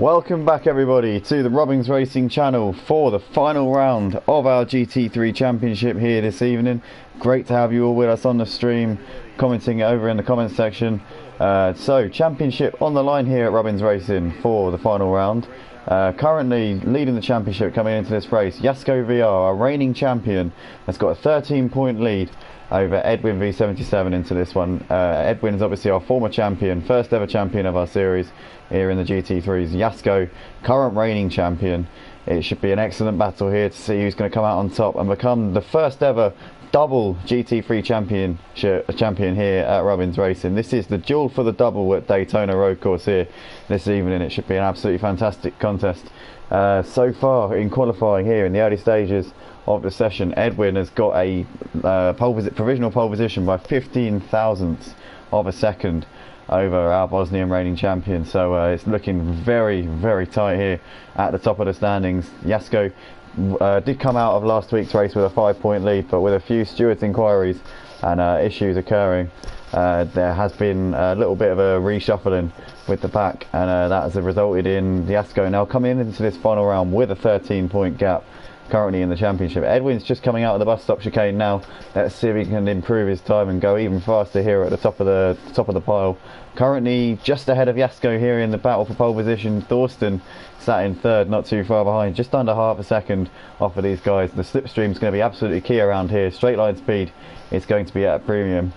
Welcome back everybody to the RubbingsRacing channel for the final round of our GT3 championship here this evening. Great to have you all with us on the stream, commenting over in the comments section. So championship on the line here at RubbingsRacing for the final round. Currently leading the championship coming into this race, Yasko VR, our reigning champion, has got a 13-point lead over Edwin V77 into this one. Edwin is obviously our former champion, first ever champion of our series here in the GT3s. Yasko, current reigning champion. It should be an excellent battle here to see who's going to come out on top and become the first ever double GT3 champion here at RubbingsRacing. This is the duel for the double at Daytona road course here this evening. It should be an absolutely fantastic contest. So far in qualifying here in the early stages of the session, Edwin has got a provisional pole position by 15 thousandths of a second over our Bosnian reigning champion. So it's looking very, very tight here at the top of the standings. Yasko did come out of last week's race with a 5-point lead, but with a few stewards inquiries and issues occurring, there has been a little bit of a reshuffling with the pack, and that has resulted in Yasko now coming into this final round with a 13-point gap currently in the championship. Edwin's just coming out of the bus stop chicane now. Let's see if he can improve his time and go even faster here at the top of the pile. Currently just ahead of Yasko here in the battle for pole position. Thorsten sat in third, not too far behind, just under half a second off of these guys. The slipstream's going to be absolutely key around here. Straight line speed is going to be at a premium.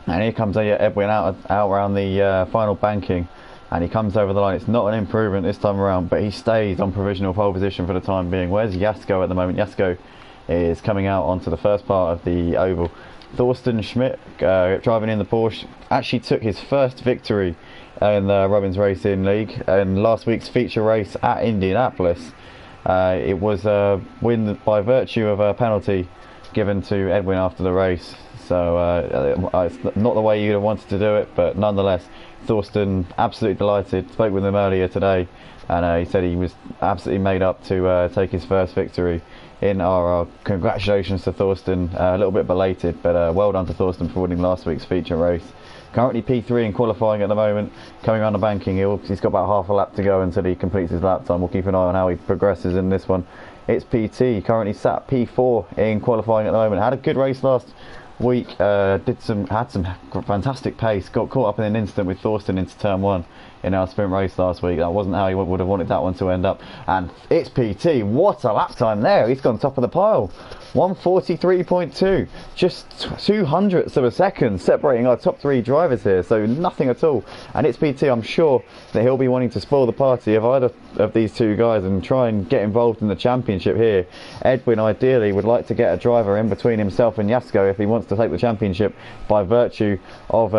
And here comes Edwin out around the final banking, and he comes over the line. It's not an improvement this time around, but he stays on provisional pole position for the time being. Where's Yasko at the moment? Yasko is coming out onto the first part of the oval. Thorsten Schmidt, driving in the Porsche, actually took his first victory in the RubbingsRacing League in last week's feature race at Indianapolis. It was a win by virtue of a penalty given to Edwin after the race. So it's not the way you'd have wanted to do it, but nonetheless, Thorsten absolutely delighted. Spoke with him earlier today, and he said he was absolutely made up to take his first victory in our congratulations to Thorsten. A little bit belated, but well done to Thorsten for winning last week's feature race. Currently P3 in qualifying at the moment, coming around the banking. He's got about half a lap to go until he completes his lap time. We'll keep an eye on how he progresses in this one. It's PT, currently sat P4 in qualifying at the moment. Had a good race last week, had some fantastic pace, got caught up in an instant with Thorsten into turn 1 in our sprint race last week. That wasn't how he would have wanted that one to end up, and it's PT. What a lap time there. He's gone top of the pile, 1:43.2, just 200ths of a second separating our top 3 drivers here, so nothing at all. And it's PT. I'm sure that he'll be wanting to spoil the party of either of these two guys and try and get involved in the championship here. Edwin ideally would like to get a driver in between himself and Yasko if he wants to take the championship by virtue of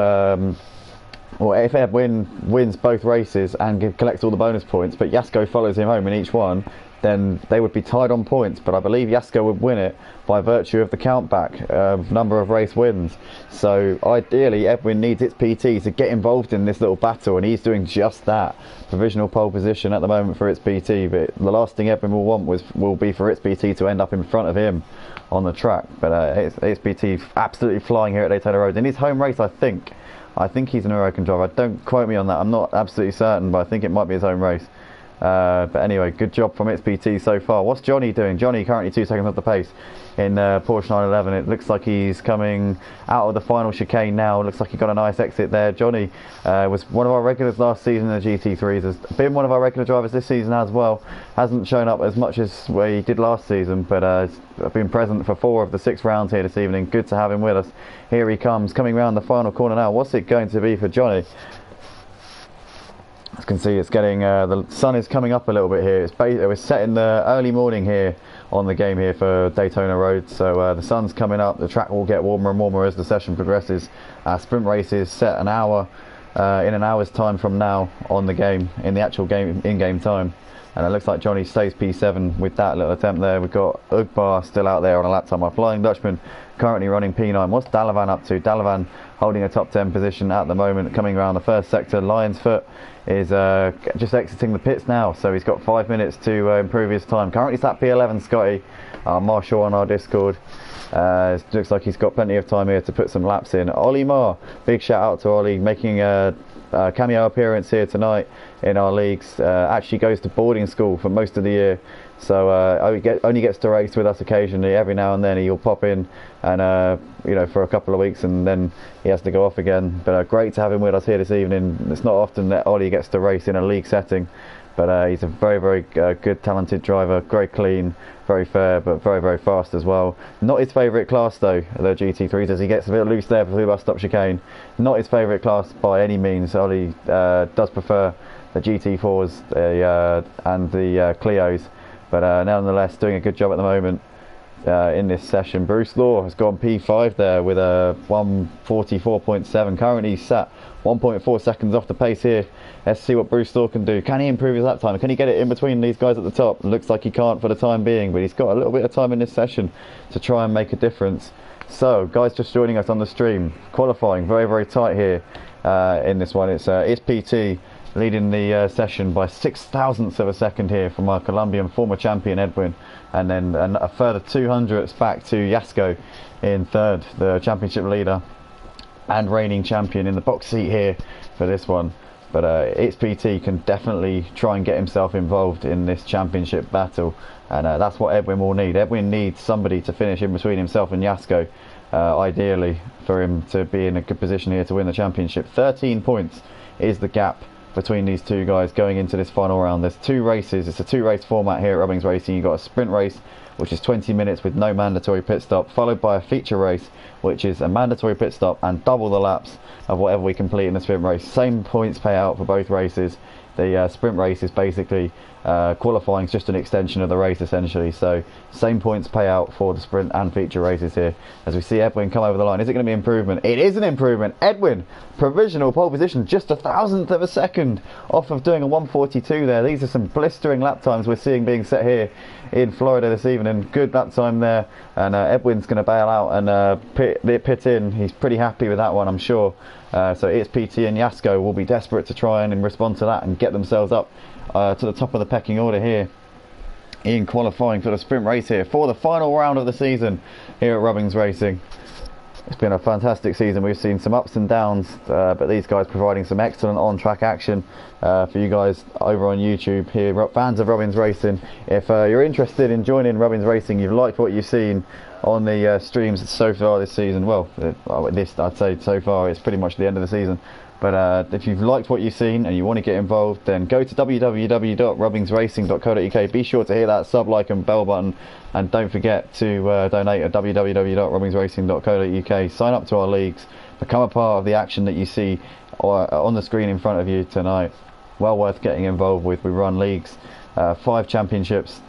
or if Edwin wins both races and collects all the bonus points, but Yasko follows him home in each one, then they would be tied on points. But I believe Yasko would win it by virtue of the countback of number of race wins. So ideally Edwin needs its PT to get involved in this little battle, and he's doing just that. Provisional pole position at the moment for its PT, but the last thing Edwin will want will be for its PT to end up in front of him on the track. But its PT absolutely flying here at Daytona Road. In his home race, I think he's an American driver. Don't quote me on that, I'm not absolutely certain, but I think it might be his home race. But anyway, good job from its PT so far. What's Johnny doing? Johnny currently 2 seconds off the pace in Porsche 911. It looks like he's coming out of the final chicane now. Looks like he got a nice exit there. Johnny was one of our regulars last season in the GT3s, has been one of our regular drivers this season as well. Hasn't shown up as much as he did last season, but has been present for 4 of the 6 rounds here this evening. Good to have him with us. Here he comes, coming around the final corner now. What's it going to be for Johnny? As you can see, it's getting the sun is coming up a little bit here. It was set in the early morning here on the game here for Daytona Road, so the sun's coming up. The track will get warmer and warmer as the session progresses. Sprint race is set an hour in an hour's time from now on the game, in the actual game in-game time. And it looks like Johnny stays P7 with that little attempt there. We've got Ugbar still out there on a lap time. Our Flying Dutchman currently running P9. What's Dalavan up to? Dalavan holding a top 10 position at the moment, coming around the first sector. Lion's Foot is just exiting the pits now, so he's got 5 minutes to improve his time. Currently sat P11, Scotty, Marshall on our Discord. Looks like he's got plenty of time here to put some laps in. Ollie Marr, big shout out to Ollie, making cameo appearance here tonight in our leagues. Actually goes to boarding school for most of the year, so only gets to race with us occasionally. Every now and then he'll pop in and you know, for a couple of weeks, and then he has to go off again. But great to have him with us here this evening. It's not often that Ollie gets to race in a league setting, but he's a very good, talented driver. Very clean, very fair, but very fast as well. Not his favourite class though, the GT3s, as he gets a bit loose there for the bus stop chicane. Not his favourite class by any means. Ollie does prefer the GT4s and the Clios, but nonetheless doing a good job at the moment in this session. Bruce Law has gone P5 there with a 1:44.7. Currently sat 1.4 seconds off the pace here. Let's see what Bruce Law can do. Can he improve his lap time? Can he get it in between these guys at the top? Looks like he can't for the time being, but he's got a little bit of time in this session to try and make a difference. So guys just joining us on the stream, qualifying very tight here in this one. It's PT leading the session by 0.06 of a second here from our Colombian former champion Edwin, and then a further 200ths back to Yasko in third, the championship leader and reigning champion in the box seat here for this one. But It's PT can definitely try and get himself involved in this championship battle, and that's what Edwin will need. Edwin needs somebody to finish in between himself and Yasko, ideally for him to be in a good position here to win the championship. 13 points is the gap between these two guys going into this final round. There's two races. It's a two-race format here at Rubbings Racing. You've got a sprint race, which is 20 minutes with no mandatory pit stop, followed by a feature race, which is a mandatory pit stop and double the laps of whatever we complete in the sprint race. Same points payout for both races. The sprint race is basically qualifying, is just an extension of the race essentially. So same points payout for the sprint and feature races here. As we see Edwin come over the line, is it going to be improvement? It is an improvement. Edwin, provisional pole position, just 1,000th of a second off of doing a 1:42 there. These are some blistering lap times we're seeing being set here in Florida this evening. Good lap time there, and Edwin's going to bail out and pit in. He's pretty happy with that one, I'm sure. So it's PT and Yasko will be desperate to try and respond to that and get themselves up to the top of the pecking order here in qualifying for the sprint race here for the final round of the season here at Rubbings Racing. It's been a fantastic season. We've seen some ups and downs, but these guys providing some excellent on-track action for you guys over on YouTube here, fans of Rubbings Racing. If you're interested in joining Rubbings Racing, you've liked what you've seen on the streams so far this season, well, I'd say so far it's pretty much the end of the season, but if you've liked what you've seen and you want to get involved, then go to www.rubbingsracing.co.uk. Be sure to hit that sub, like and bell button, and don't forget to donate at www.rubbingsracing.co.uk. Sign up to our leagues, become a part of the action that you see on the screen in front of you tonight. Well worth getting involved with. We run leagues, 5 championships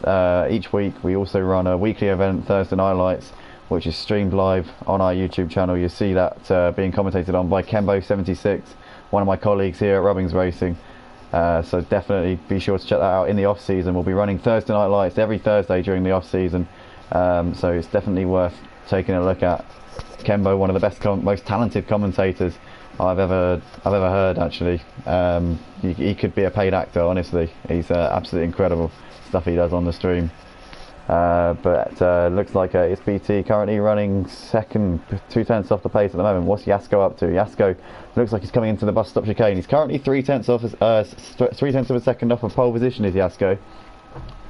each week. We also run a weekly event, Thursday Night Lights, which is streamed live on our YouTube channel. You see that being commentated on by Kembo76, one of my colleagues here at Rubbings Racing. So definitely be sure to check that out in the off season. We'll be running Thursday Night Lights every Thursday during the off season, so it's definitely worth taking a look at. Kembo, one of the best, most talented commentators I've ever heard, actually. He could be a paid actor, honestly. He's absolutely incredible stuff he does on the stream. But looks like it's PT currently running second, 2/10 off the pace at the moment. What's Yasko up to? Yasko looks like he's coming into the bus stop chicane. He's currently 3/10 of a second off of pole position is Yasko.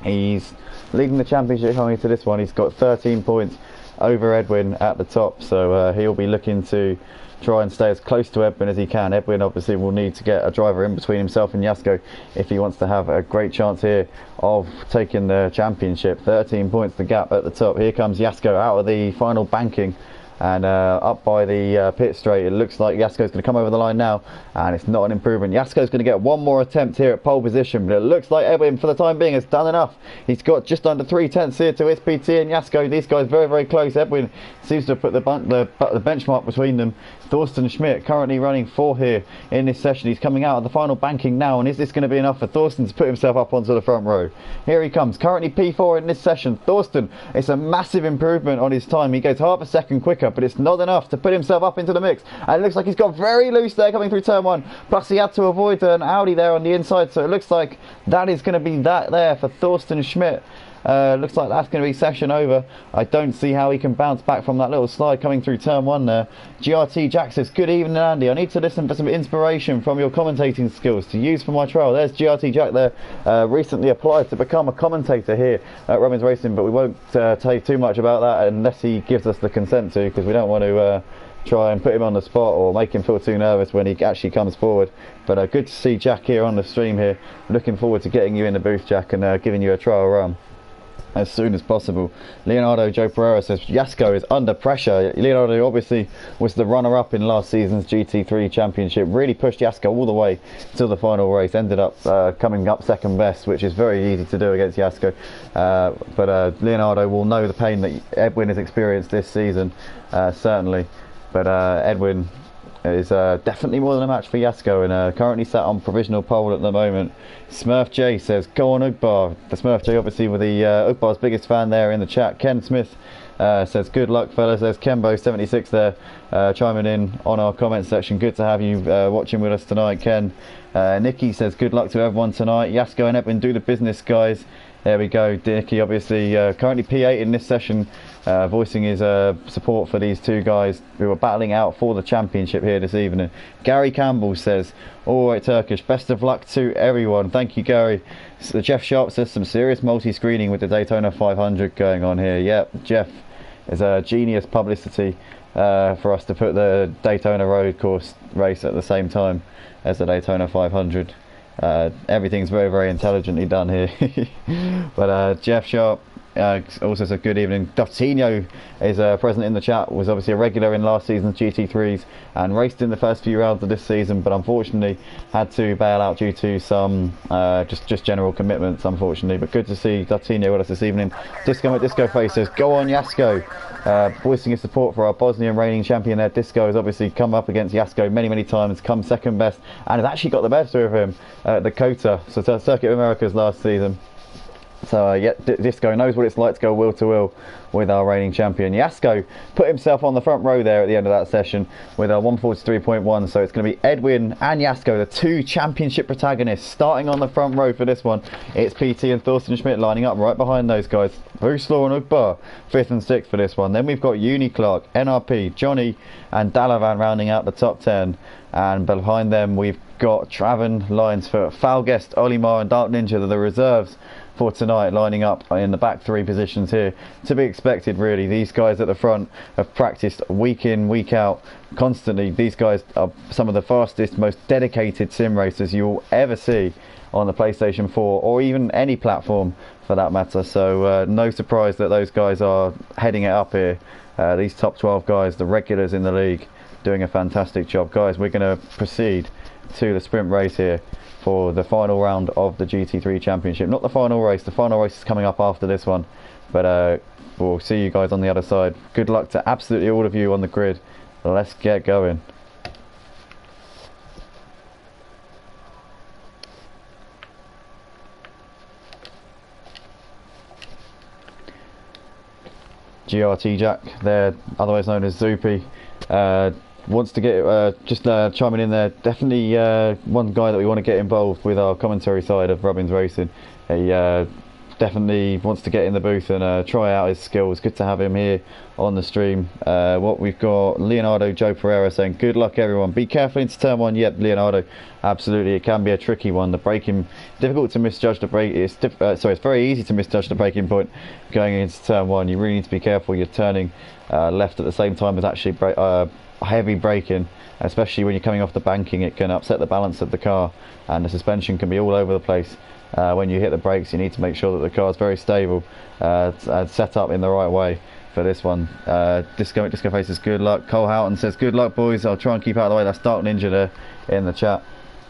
He's leading the championship coming into this one. He's got 13 points over Edwin at the top, so he'll be looking to try and stay as close to Edwin as he can. Edwin obviously will need to get a driver in between himself and Yasko if he wants to have a great chance here of taking the championship. 13 points the gap at the top. Here comes Yasko out of the final banking and up by the pit straight. It looks like Yasko's going to come over the line now, and it's not an improvement. Yasko's going to get one more attempt here at pole position, but it looks like Edwin for the time being has done enough. He's got just under 3/10 here to SPT and Yasko. These guys very close. Edwin seems to have put the benchmark between them. Thorsten Schmidt currently running 4 here in this session. He's coming out of the final banking now, and is this going to be enough for Thorsten to put himself up onto the front row? Here he comes, currently P4 in this session. Thorsten, it's a massive improvement on his time. He goes half a second quicker, but it's not enough to put himself up into the mix, and it looks like he's got very loose there coming through turn 1, plus he had to avoid an Audi there on the inside, so it looks like that is going to be that there for Thorsten Schmidt. Looks like that's going to be session over. I don't see how he can bounce back from that little slide coming through turn 1 there. GRT Jack says, good evening Andy, I need to listen for some inspiration from your commentating skills to use for my trial. There's GRT Jack there, recently applied to become a commentator here at RubbingsRacing, but we won't tell you too much about that unless he gives us the consent to, because we don't want to try and put him on the spot or make him feel too nervous when he actually comes forward. But good to see Jack here on the stream here. Looking forward to getting you in the booth, Jack, and giving you a trial run as soon as possible. Leonardo Joe Pereira says Yasko is under pressure. Leonardo obviously was the runner-up in last season's GT3 championship, really pushed Yasko all the way till the final race, ended up coming up second best, which is very easy to do against Yasko. But Leonardo will know the pain that Edwin has experienced this season, certainly. But Edwin is definitely more than a match for Yasko, and currently sat on provisional pole at the moment. Smurf J says, go on Ugbar. The Smurf J obviously with the Ugbar's biggest fan there in the chat. Ken Smith says, good luck fellas. There's Kembo76 there chiming in on our comment section. Good to have you watching with us tonight, Ken. Nikki says, good luck to everyone tonight. Yasko and Edwin do the business, guys. There we go. Nikki obviously currently P8 in this session, voicing his support for these two guys who are battling out for the championship here this evening. Gary Campbell says, alright Turkish, best of luck to everyone. Thank you, Gary. So Jeff Sharp says, some serious multi-screening with the Daytona 500 going on here. Yep, Jeff is a genius publicity for us to put the Daytona road course race at the same time as the Daytona 500. Everything's very, very intelligently done here. But Jeff Sharp also said, good evening. Dotino is present in the chat, was obviously a regular in last season's GT3s and raced in the first few rounds of this season, but unfortunately had to bail out due to some just general commitments, unfortunately. But good to see Dotino with us this evening. Disco Face says, go on Yasko. Voicing his support for our Bosnian reigning champion there. Disco has obviously come up against Yasko many times, come second best, and has actually got the better of him at the COTA, so Circuit of Americas last season. So yeah, Disco knows what it's like to go wheel to wheel with our reigning champion. Yasko put himself on the front row there at the end of that session with a 143.1, so it's going to be Edwin and Yasko, the two championship protagonists, starting on the front row for this one. It's PT and Thorsten Schmidt lining up right behind those guys. Bruce Law and Ugbar 5th and 6th for this one. Then we've got Uni Clark, NRP, Johnny and Dalavan rounding out the top 10, and behind them we've got Traven, Lionsfoot, Falguest, Olimar and Dark Ninja, the reserves for tonight, lining up in the back three positions here. To be expected, really. These guys at the front have practiced week in, week out, constantly. These guys are some of the fastest, most dedicated sim racers you will ever see on the PlayStation 4 or even any platform for that matter. So no surprise that those guys are heading it up here. These top 12 guys, the regulars in the league, doing a fantastic job. Guys, we're going to proceed to the sprint race here for the final round of the GT3 Championship. Not the final race is coming up after this one, but we'll see you guys on the other side. Good luck to absolutely all of you on the grid. Let's get going. GRT Jack there, otherwise known as Zoopy, wants to get just chiming in there. Definitely one guy that we want to get involved with our commentary side of RubbingsRacing. He definitely wants to get in the booth and try out his skills. Good to have him here on the stream. What we've got, Leonardo Joe Pereira saying, good luck everyone, be careful into turn one. Yep, Leonardo, absolutely, it can be a tricky one. The braking, difficult to misjudge the brake. It's very easy to misjudge the braking point going into turn one. You really need to be careful. You're turning left at the same time as actually heavy braking, especially when you're coming off the banking. It can upset the balance of the car, and the suspension can be all over the place. When you hit the brakes, you need to make sure that the car is very stable, set up in the right way for this one. Disco Faces, good luck. Cole Houghton says, good luck boys, I'll try and keep out of the way. That's Dark Ninja there in the chat.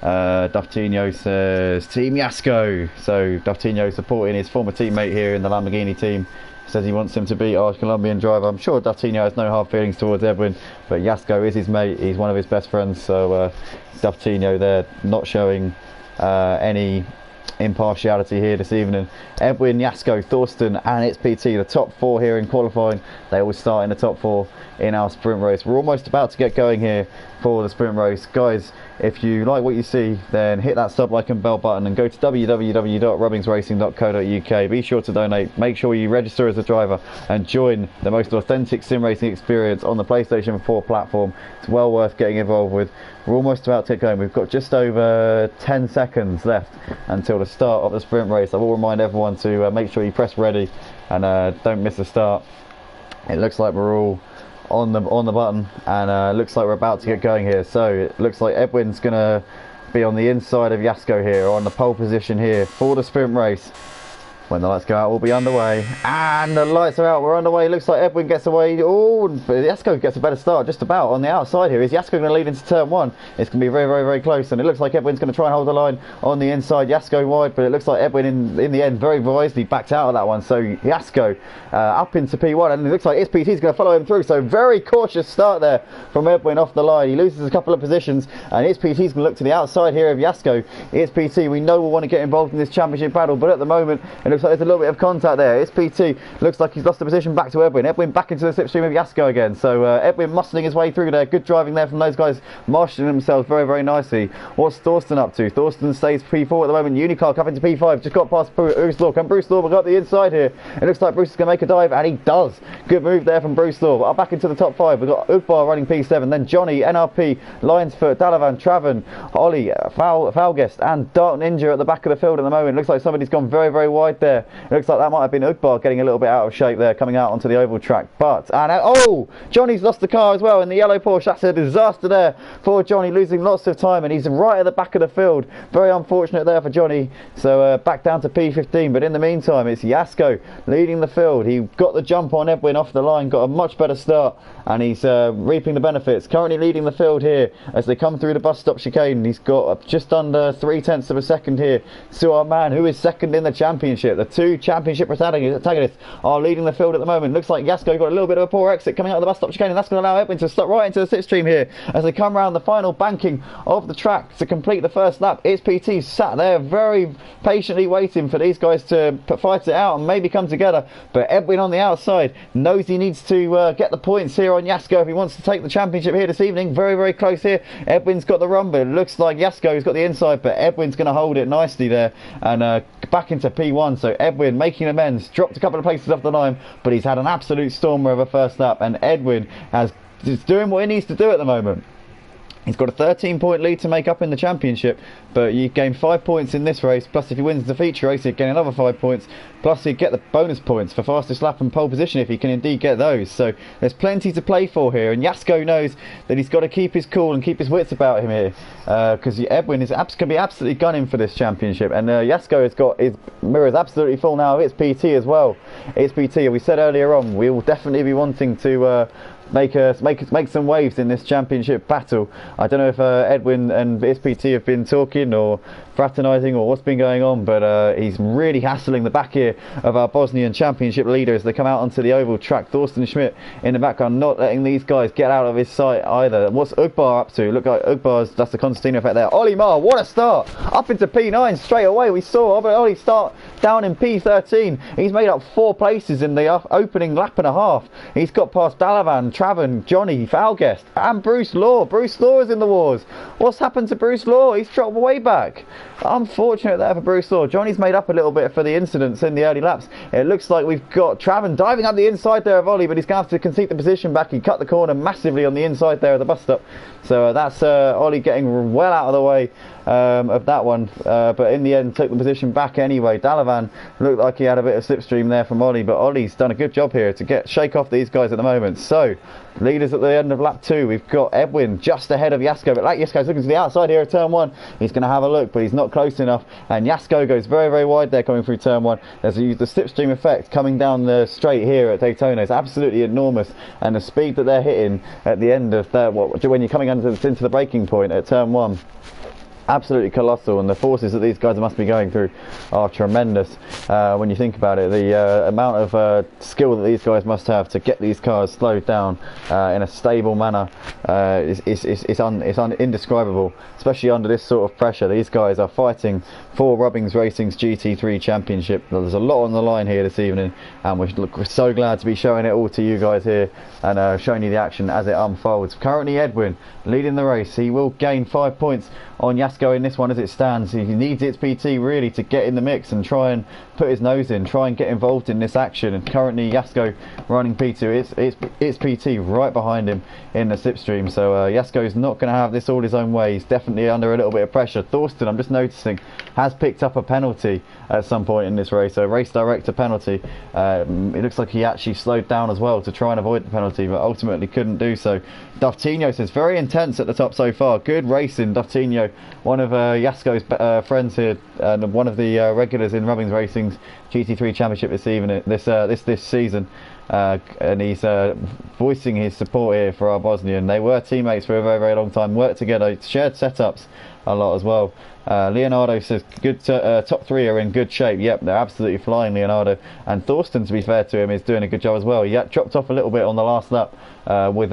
Duftino says, Team Yasko. So Duftino supporting his former teammate here in the Lamborghini team. Says he wants him to beat our Colombian driver. I'm sure Duftino has no hard feelings towards Edwin, but Yasko is his mate. He's one of his best friends. So Duftino there not showing any impartiality here this evening. Edwin, Yasko, Thorsten and it's PT, the top four here in qualifying. They always start in the top four in our sprint race. We're almost about to get going here for the sprint race. Guys, If you like what you see, then hit that sub, like and bell button and go to www.rubbingsracing.co.uk. Be sure to donate, make sure you register as a driver and join the most authentic sim racing experience on the PlayStation 4 platform. It's well worth getting involved with. We're almost about to get going. We've got just over 10 seconds left until the start of the sprint race. I will remind everyone to make sure you press ready and don't miss the start. It looks like we're all on the button, and looks like we're about to get going here. So it looks like Edwin's gonna be on the inside of Jasko here, or on the pole position here for the sprint race. When the lights go out, we'll be underway, and the lights are out, we're underway. Looks like Edwin gets away. Oh, Jasko gets a better start just about on the outside here. Is Jasko going to lead into turn one? It's going to be very, very, very close, and it looks like Edwin's going to try and hold the line on the inside. Jasko wide, but it looks like Edwin in the end very wisely backed out of that one. So Jasko up into P1, and it looks like SPT's going to follow him through. So very cautious start there from Edwin off the line. He loses a couple of positions, and SPT's going to look to the outside here of Jasko. SPT, we know will want to get involved in this championship battle, but at the moment it looks like there's a little bit of contact there. SPT looks like he's lost the position back to Edwin. Edwin back into the slipstream of Jasko again. So Edwin muscling his way through there. Good driving there from those guys, marshalling themselves very, very nicely. What's Thorsten up to? Thorsten stays P4 at the moment. Unicar up into P5. Just got past Bruce Law. Can Bruce Law got the inside here? It looks like Bruce is going to make a dive, and he does. Good move there from Bruce Law. Back into the top 5. We've got Ugbar running P7. Then Johnny, NRP, Lionsfoot, Dalavan, Traven, Ollie, Falguest, and Dark Ninja at the back of the field at the moment. Looks like somebody's gone very, very wide there. It looks like that might have been Ugbar getting a little bit out of shape there, coming out onto the oval track. But, oh, Johnny's lost the car as well in the yellow Porsche. That's a disaster there for Johnny, losing lots of time, and he's right at the back of the field. Very unfortunate there for Johnny. So back down to P15. But in the meantime, it's Jasko leading the field. He got the jump on Edwin off the line, got a much better start, and he's reaping the benefits. Currently leading the field here as they come through the bus stop chicane. He's got just under 0.3 of a second here to our man who is second in the championship. The two championship protagonists are leading the field at the moment. Looks like Jasko got a little bit of a poor exit coming out of the bus stop chicane, and that's going to allow Edwin to stop right into the slipstream here as they come around the final banking of the track to complete the first lap. It's PT sat there very patiently waiting for these guys to fight it out and maybe come together, but Edwin on the outside knows he needs to get the points here on Jasko if he wants to take the championship here this evening. Very, very close here. Edwin's got the run, but it looks like Jasko's got the inside, but Edwin's going to hold it nicely there and back into P1. So Edwin making amends, dropped a couple of places off the line, but he's had an absolute stormer of a first lap, and Edwin is doing what he needs to do at the moment. He's got a 13-point lead to make up in the championship, but you gain 5 points in this race, plus if he wins the feature race he'd gain another 5 points, plus he'd get the bonus points for fastest lap and pole position if he can indeed get those. So there's plenty to play for here, and Jasko knows that he's got to keep his cool and keep his wits about him here, because Edwin is going to be absolutely gunning for this championship, and Jasko has got his mirrors absolutely full now. It's PT as well. It's PT, we said earlier on, we will definitely be wanting to make some waves in this championship battle. I don't know if Edwin and SPT have been talking or fraternising or what's been going on, but he's really hassling the back here of our Bosnian championship leader as they come out onto the oval track. Thorsten Schmidt in the background, not letting these guys get out of his sight either. What's Ugbar up to? Look like that's the Constantino effect there. Ollie Marr, what a start! Up into P9 straight away. We saw Ollie start down in P13. He's made up 4 places in the opening lap and a half. He's got past Dalavan, Traven, Johnny, Falguest, and Bruce Law. Bruce Law is in the wars. What's happened to Bruce Law? He's dropped way back. Unfortunate there for Bruce Law. Johnny's made up a little bit for the incidents in the early laps. It looks like we've got Traven diving up the inside there of Ollie, but he's going to have to concede the position back. He cut the corner massively on the inside there of the bus stop. So that's Ollie getting well out of the way of that one, but in the end took the position back anyway. Dalavan looked like he had a bit of slipstream there from Ollie, but Ollie's done a good job here to shake off these guys at the moment. So leaders at the end of lap 2, we've got Edwin just ahead of Jasko, but like Jasko's looking to the outside here at turn 1. He's going to have a look, but he's not close enough, and Jasko goes very, very wide there coming through turn 1. There's the slipstream effect coming down the straight here at Daytona. It's absolutely enormous, and the speed that they're hitting at the end of when you're coming into the braking point at turn 1 absolutely colossal, and the forces that these guys must be going through are tremendous when you think about it. The amount of skill that these guys must have to get these cars slowed down in a stable manner is indescribable, especially under this sort of pressure. These guys are fighting for Rubbings Racing's GT3 championship. There's a lot on the line here this evening, and we're so glad to be showing it all to you guys here and showing you the action as it unfolds. Currently Edwin leading the race. He will gain 5 points on Yasko in this one as it stands. He needs its PT really to get in the mix and try and put his nose in, try and get involved in this action. And currently Yasko running P2, it's PT right behind him in the slipstream. So Yasko's not going to have this all his own way. He's definitely under a little bit of pressure. Thorsten, I'm just noticing, has picked up a penalty at some point in this race, a race director penalty. It looks like he actually slowed down as well to try and avoid the penalty, but ultimately couldn't do so. Duftinho says very intense at the top so far. Good racing, Duftinho, one of Yasko's friends here, and one of the regulars in Rubbings Racing's GT3 Championship this season. And he's voicing his support here for our Bosnian. They were teammates for a very, very long time, worked together, shared setups a lot as well. Leonardo says good top three are in good shape. Yep, they're absolutely flying, Leonardo. And Thorsten, to be fair to him, is doing a good job as well. He dropped off a little bit on the last lap with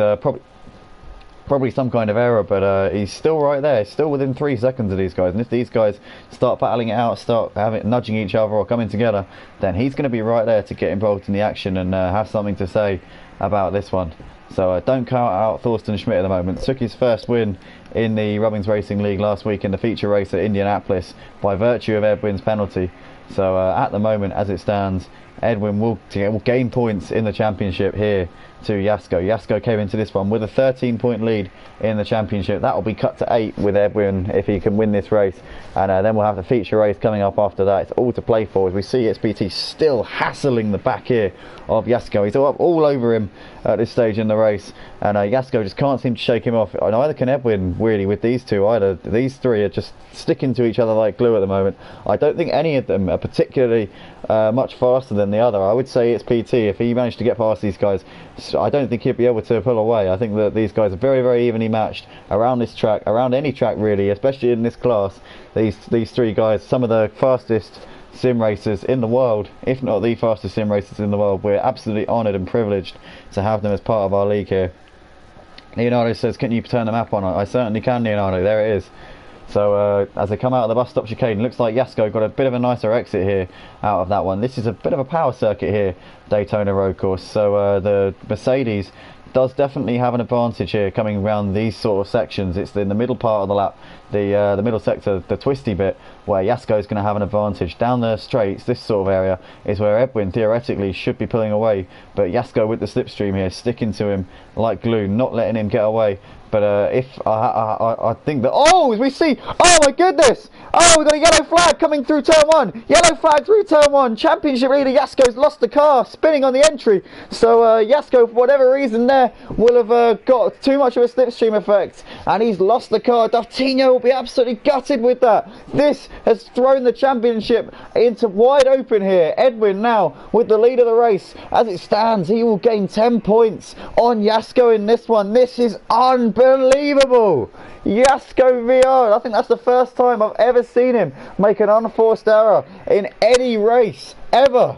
probably some kind of error, but he's still right there, still within 3 seconds of these guys. And if these guys start battling it out, start nudging each other or coming together, then he's going to be right there to get involved in the action and have something to say about this one. So don't count out Thorsten Schmidt at the moment. Took his first win in the Rubbings Racing League last week in the feature race at Indianapolis by virtue of Edwin's penalty. So at the moment, as it stands, Edwin will gain points in the championship here to Yasko. Yasko came into this one with a 13-point lead in the championship. That will be cut to 8 with Edwin if he can win this race, and then we'll have the feature race coming up after that. It's all to play for as we see XPT still hassling the back here of Yasko. He's all over him at this stage in the race, and Yasko just can't seem to shake him off. And neither can Edwin really with these two either. These three are just sticking to each other like glue at the moment. I don't think any of them are particularly much faster than the other. I would say it's PT. If he managed to get past these guys, I don't think he'd be able to pull away. I think that these guys are very, very evenly matched around this track, around any track really, especially in this class. These three guys, some of the fastest sim racers in the world, if not the fastest sim racers in the world. We're absolutely honoured and privileged to have them as part of our league here. Leonardo says, can you turn the map on? I certainly can, Leonardo. There it is. So as they come out of the bus stop chicane, looks like Yasko got a bit of a nicer exit here out of that one. This is a bit of a power circuit here, Daytona road course. So the Mercedes does definitely have an advantage here coming around these sort of sections. It's in the middle part of the lap, the middle sector, the twisty bit, where Yasko is going to have an advantage. Down the straights, this sort of area is where Edwin theoretically should be pulling away, but Yasko with the slipstream here, sticking to him like glue, not letting him get away. But if I think that, oh, as we see, oh my goodness, oh, we've got a yellow flag coming through turn 1, yellow flag through turn 1, championship leader Yasko's lost the car, spinning on the entry. So Yasko, for whatever reason there, will have got too much of a slipstream effect, and he's lost the car. Duftinho will be absolutely gutted with that. This has thrown the championship into wide open here. Edwin now with the lead of the race. As it stands, he will gain 10 points on Yasko in this one. This is unbelievable. Yasko VR, I think that's the first time I've ever seen him make an unforced error in any race ever.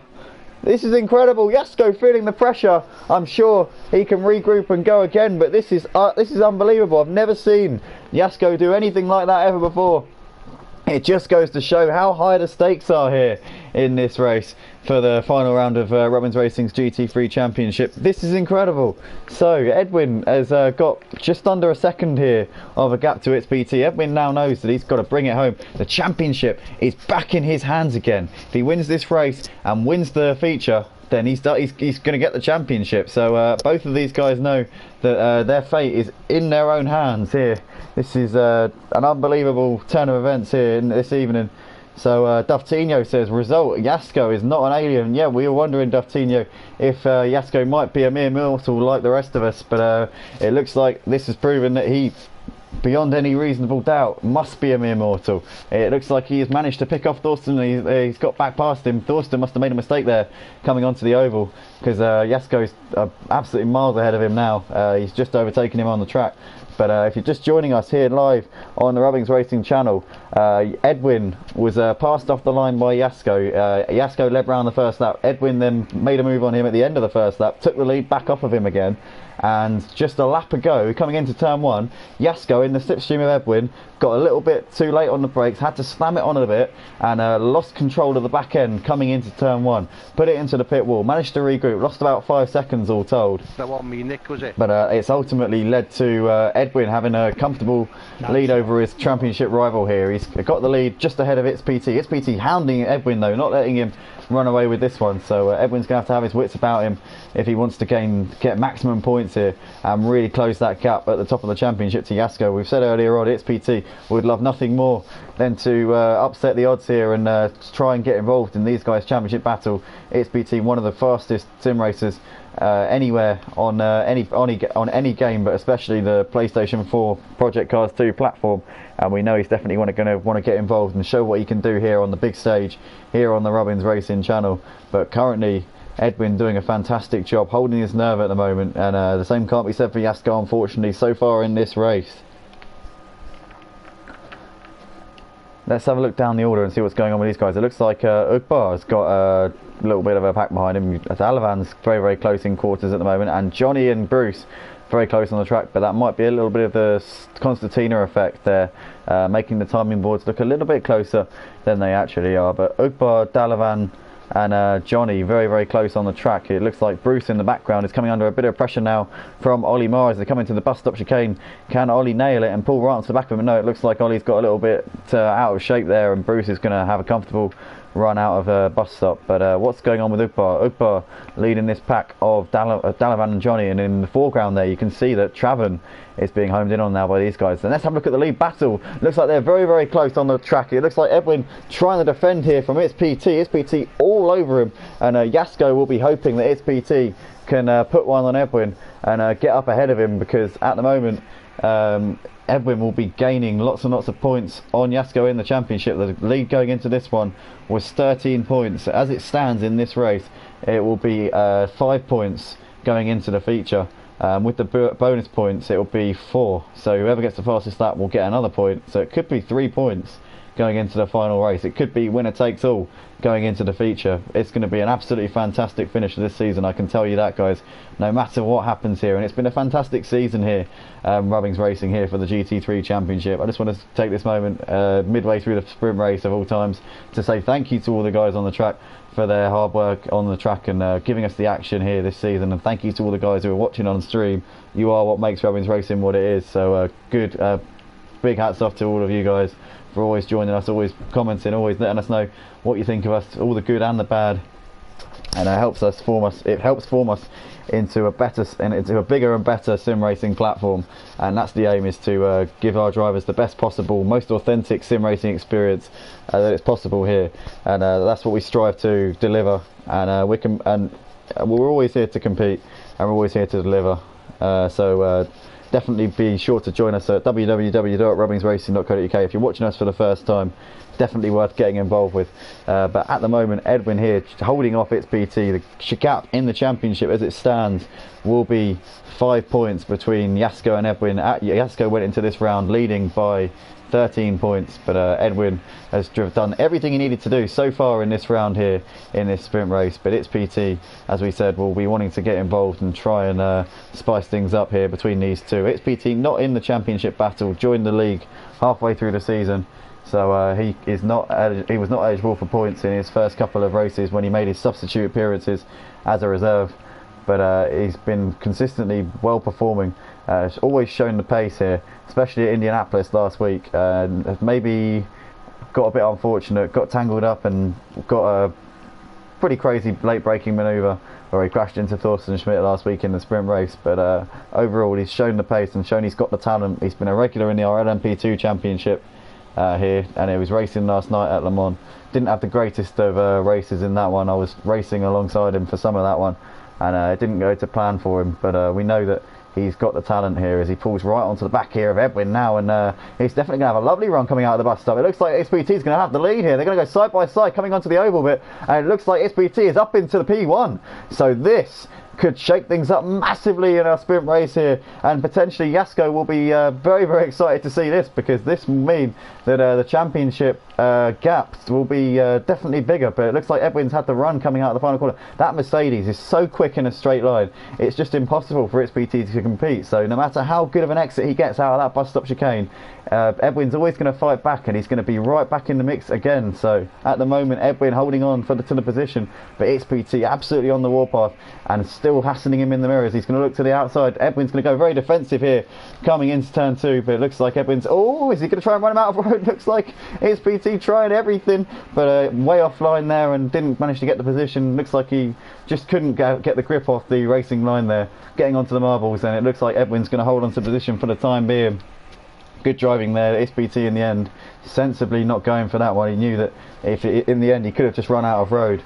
This is incredible. Yasko feeling the pressure. I'm sure he can regroup and go again, but this is unbelievable. I've never seen Yasko do anything like that ever before. It just goes to show how high the stakes are here in this race for the final round of Rubbings Racing's GT3 Championship. This is incredible. So Edwin has got just under a second here of a gap to its PT. Edwin now knows that he's got to bring it home. The championship is back in his hands again. If he wins this race and wins the feature, then he's going to get the championship. So both of these guys know that their fate is in their own hands here. This is an unbelievable turn of events here this evening. So Duftinho says, result, Yasko is not an alien. Yeah, we were wondering, Duftinho, if Yasko might be a mere mortal like the rest of us, but it looks like this has proven that he, beyond any reasonable doubt, must be a mere mortal. It looks like he has managed to pick off Thorsten. He's got back past him. Thorsten must have made a mistake there coming onto the oval, because Yasko's absolutely miles ahead of him now. He's just overtaken him on the track. But if you're just joining us here live on the RubbingsRacing channel, Edwin was passed off the line by Jasko. Jasko led round the first lap. Edwin then made a move on him at the end of the first lap, took the lead back off of him again, and just a lap ago, coming into turn one, Jasko in the slipstream of Edwin got a little bit too late on the brakes, had to slam it on a bit, and lost control of the back end coming into turn one. Put it into the pit wall, managed to regroup, lost about 5 seconds all told. That wasn't me, Nick, was it? But it's ultimately led to Edwin having a comfortable lead over his championship rival here. He's got the lead just ahead of ItsPT. ItsPT hounding Edwin though, not letting him run away with this one. So Edwin's going to have his wits about him if he wants to get maximum points here and really close that gap at the top of the championship to Jasko. We've said earlier on, ItsPT would love nothing more than to upset the odds here and try and get involved in these guys' championship battle. ItsPT, one of the fastest sim racers anywhere on any game, but especially the PlayStation 4 Project Cars 2 platform, and we know he's definitely going to want to get involved and show what he can do here on the big stage here on the RubbingsRacing channel. But currently Edwin doing a fantastic job holding his nerve at the moment, and the same can't be said for Jasko, unfortunately, so far in this race. Let's have a look down the order and see what's going on with these guys. It looks like Ugbar's got a little bit of a pack behind him. Dalavan's very close in quarters at the moment, and Johnny and Bruce very close on the track, but that might be a little bit of the Constantina effect there, making the timing boards look a little bit closer than they actually are. But Ugbar, Dalavan and Johnny very close on the track. It looks like Bruce in the background is coming under a bit of pressure now from Ollie Marr as they come into the bus stop chicane. Can Ollie nail it and pull right onto the back of him? No, it looks like Ollie's got a little bit out of shape there, and Bruce is going to have a comfortable run out of a bus stop. But what's going on with Ugbar? Ugbar leading this pack of Dalavan and Johnny, and in the foreground there you can see that Traven is being homed in on now by these guys. And let's have a look at the lead battle. Looks like they're very close on the track. It looks like Edwin trying to defend here from ItsPT. ItsPT all over him, and Jasko will be hoping that ItsPT can put one on Edwin and get up ahead of him, because at the moment Edwin will be gaining lots and lots of points on Jasko in the championship. The lead going into this one was 13 points. As it stands in this race, it will be 5 points going into the feature. With the bonus points, it will be 4. So whoever gets the fastest lap will get another point. So it could be 3 points going into the final race. It could be winner takes all going into the feature. It's going to be an absolutely fantastic finish of this season, I can tell you that, guys, no matter what happens here. And it's been a fantastic season here, RubbingsRacing here for the GT3 Championship. I just want to take this moment midway through the sprint race of all times to say thank you to all the guys on the track for their hard work on the track and giving us the action here this season, and thank you to all the guys who are watching on stream. You are what makes RubbingsRacing what it is. So big hats off to all of you guys for always joining us, always commenting, always letting us know what you think of us, all the good and the bad, and it helps form us into a bigger and better sim racing platform. And that's the aim, is to give our drivers the best possible, most authentic sim racing experience that is possible here, and that's what we strive to deliver. And we're always here to compete, and we're always here to deliver. Definitely be sure to join us at www.rubbingsracing.co.uk. If you're watching us for the first time, definitely worth getting involved with. But at the moment, Edwin here holding off ItsPT. The gap in the championship as it stands will be 5 points between Jasko and Edwin. Jasko went into this round leading by 13 points, but Edwin has done everything he needed to do so far in this round here in this sprint race. But ItsPT, as we said, will be wanting to get involved and try and spice things up here between these two. ItsPT not in the championship battle, joined the league halfway through the season, so he was not eligible for points in his first couple of races when he made his substitute appearances as a reserve. But he's been consistently well performing. He's always shown the pace here, especially at Indianapolis last week. Maybe got a bit unfortunate, got tangled up and got a pretty crazy late braking manoeuvre where he crashed into Thorsten Schmidt last week in the sprint race. But overall, he's shown the pace and shown he's got the talent. He's been a regular in the RLMP2 Championship here, and he was racing last night at Le Mans. Didn't have the greatest of races in that one. I was racing alongside him for some of that one, and it didn't go to plan for him. But we know that he's got the talent here as he pulls right onto the back here of Edwin now, and he's definitely going to have a lovely run coming out of the bus stop. It looks like ItsPT is going to have the lead here. They're going to go side by side coming onto the oval bit, and it looks like ItsPT is up into the P1. So this could shake things up massively in our sprint race here, and potentially Jasko will be very, very excited to see this, because this will mean that the championship gaps will be definitely bigger. But it looks like Edwin's had the run coming out of the final corner. That Mercedes is so quick in a straight line, it's just impossible for XPT to compete. So no matter how good of an exit he gets out of that bus stop chicane, Edwin's always going to fight back, and he's going to be right back in the mix again. So at the moment, Edwin holding on to the position, but XPT absolutely on the warpath and still hassling him in the mirrors. He's going to look to the outside. Edwin's going to go very defensive here coming into turn 2, but it looks like Edwin's, oh, is he going to try and run him out of road? Looks like XPT tried everything, but way offline there and didn't manage to get the position. Looks like he just couldn't get the grip off the racing line there, getting onto the marbles, and it looks like Edwin's going to hold on to position for the time being. Good driving there, XPT in the end, sensibly not going for that one. He knew that if in the end he could have just run out of road.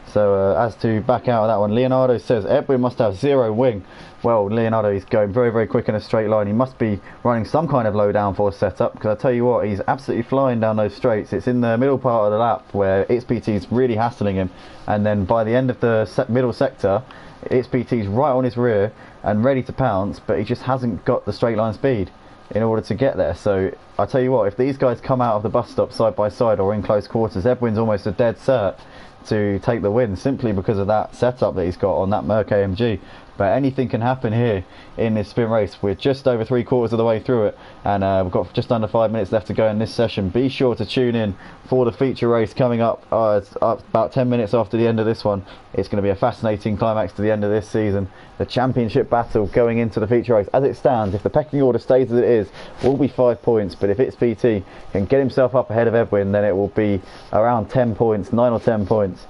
So as to back out of that one, Leonardo says Edwin must have 0 wing. Well, Leonardo is going very, very quick in a straight line. He must be running some kind of low downforce setup, because I tell you what, he's absolutely flying down those straights. It's in the middle part of the lap where XPT is really hassling him, and then by the end of the middle sector, XPT's right on his rear and ready to pounce, but he just hasn't got the straight line speed in order to get there. So I tell you what, if these guys come out of the bus stop side by side or in close quarters, Edwin's almost a dead cert to take the win, simply because of that setup that he's got on that Merc AMG. But anything can happen here in this sprint race. We're just over 3/4 of the way through it, and we've got just under 5 minutes left to go in this session. Be sure to tune in for the feature race coming up. It's up about 10 minutes after the end of this one. It's going to be a fascinating climax to the end of this season. The championship battle going into the feature race. As it stands, if the pecking order stays as it is, will be 5 points. But if XPT can get himself up ahead of Edwin, then it will be around 10 points, 9 or 10 points.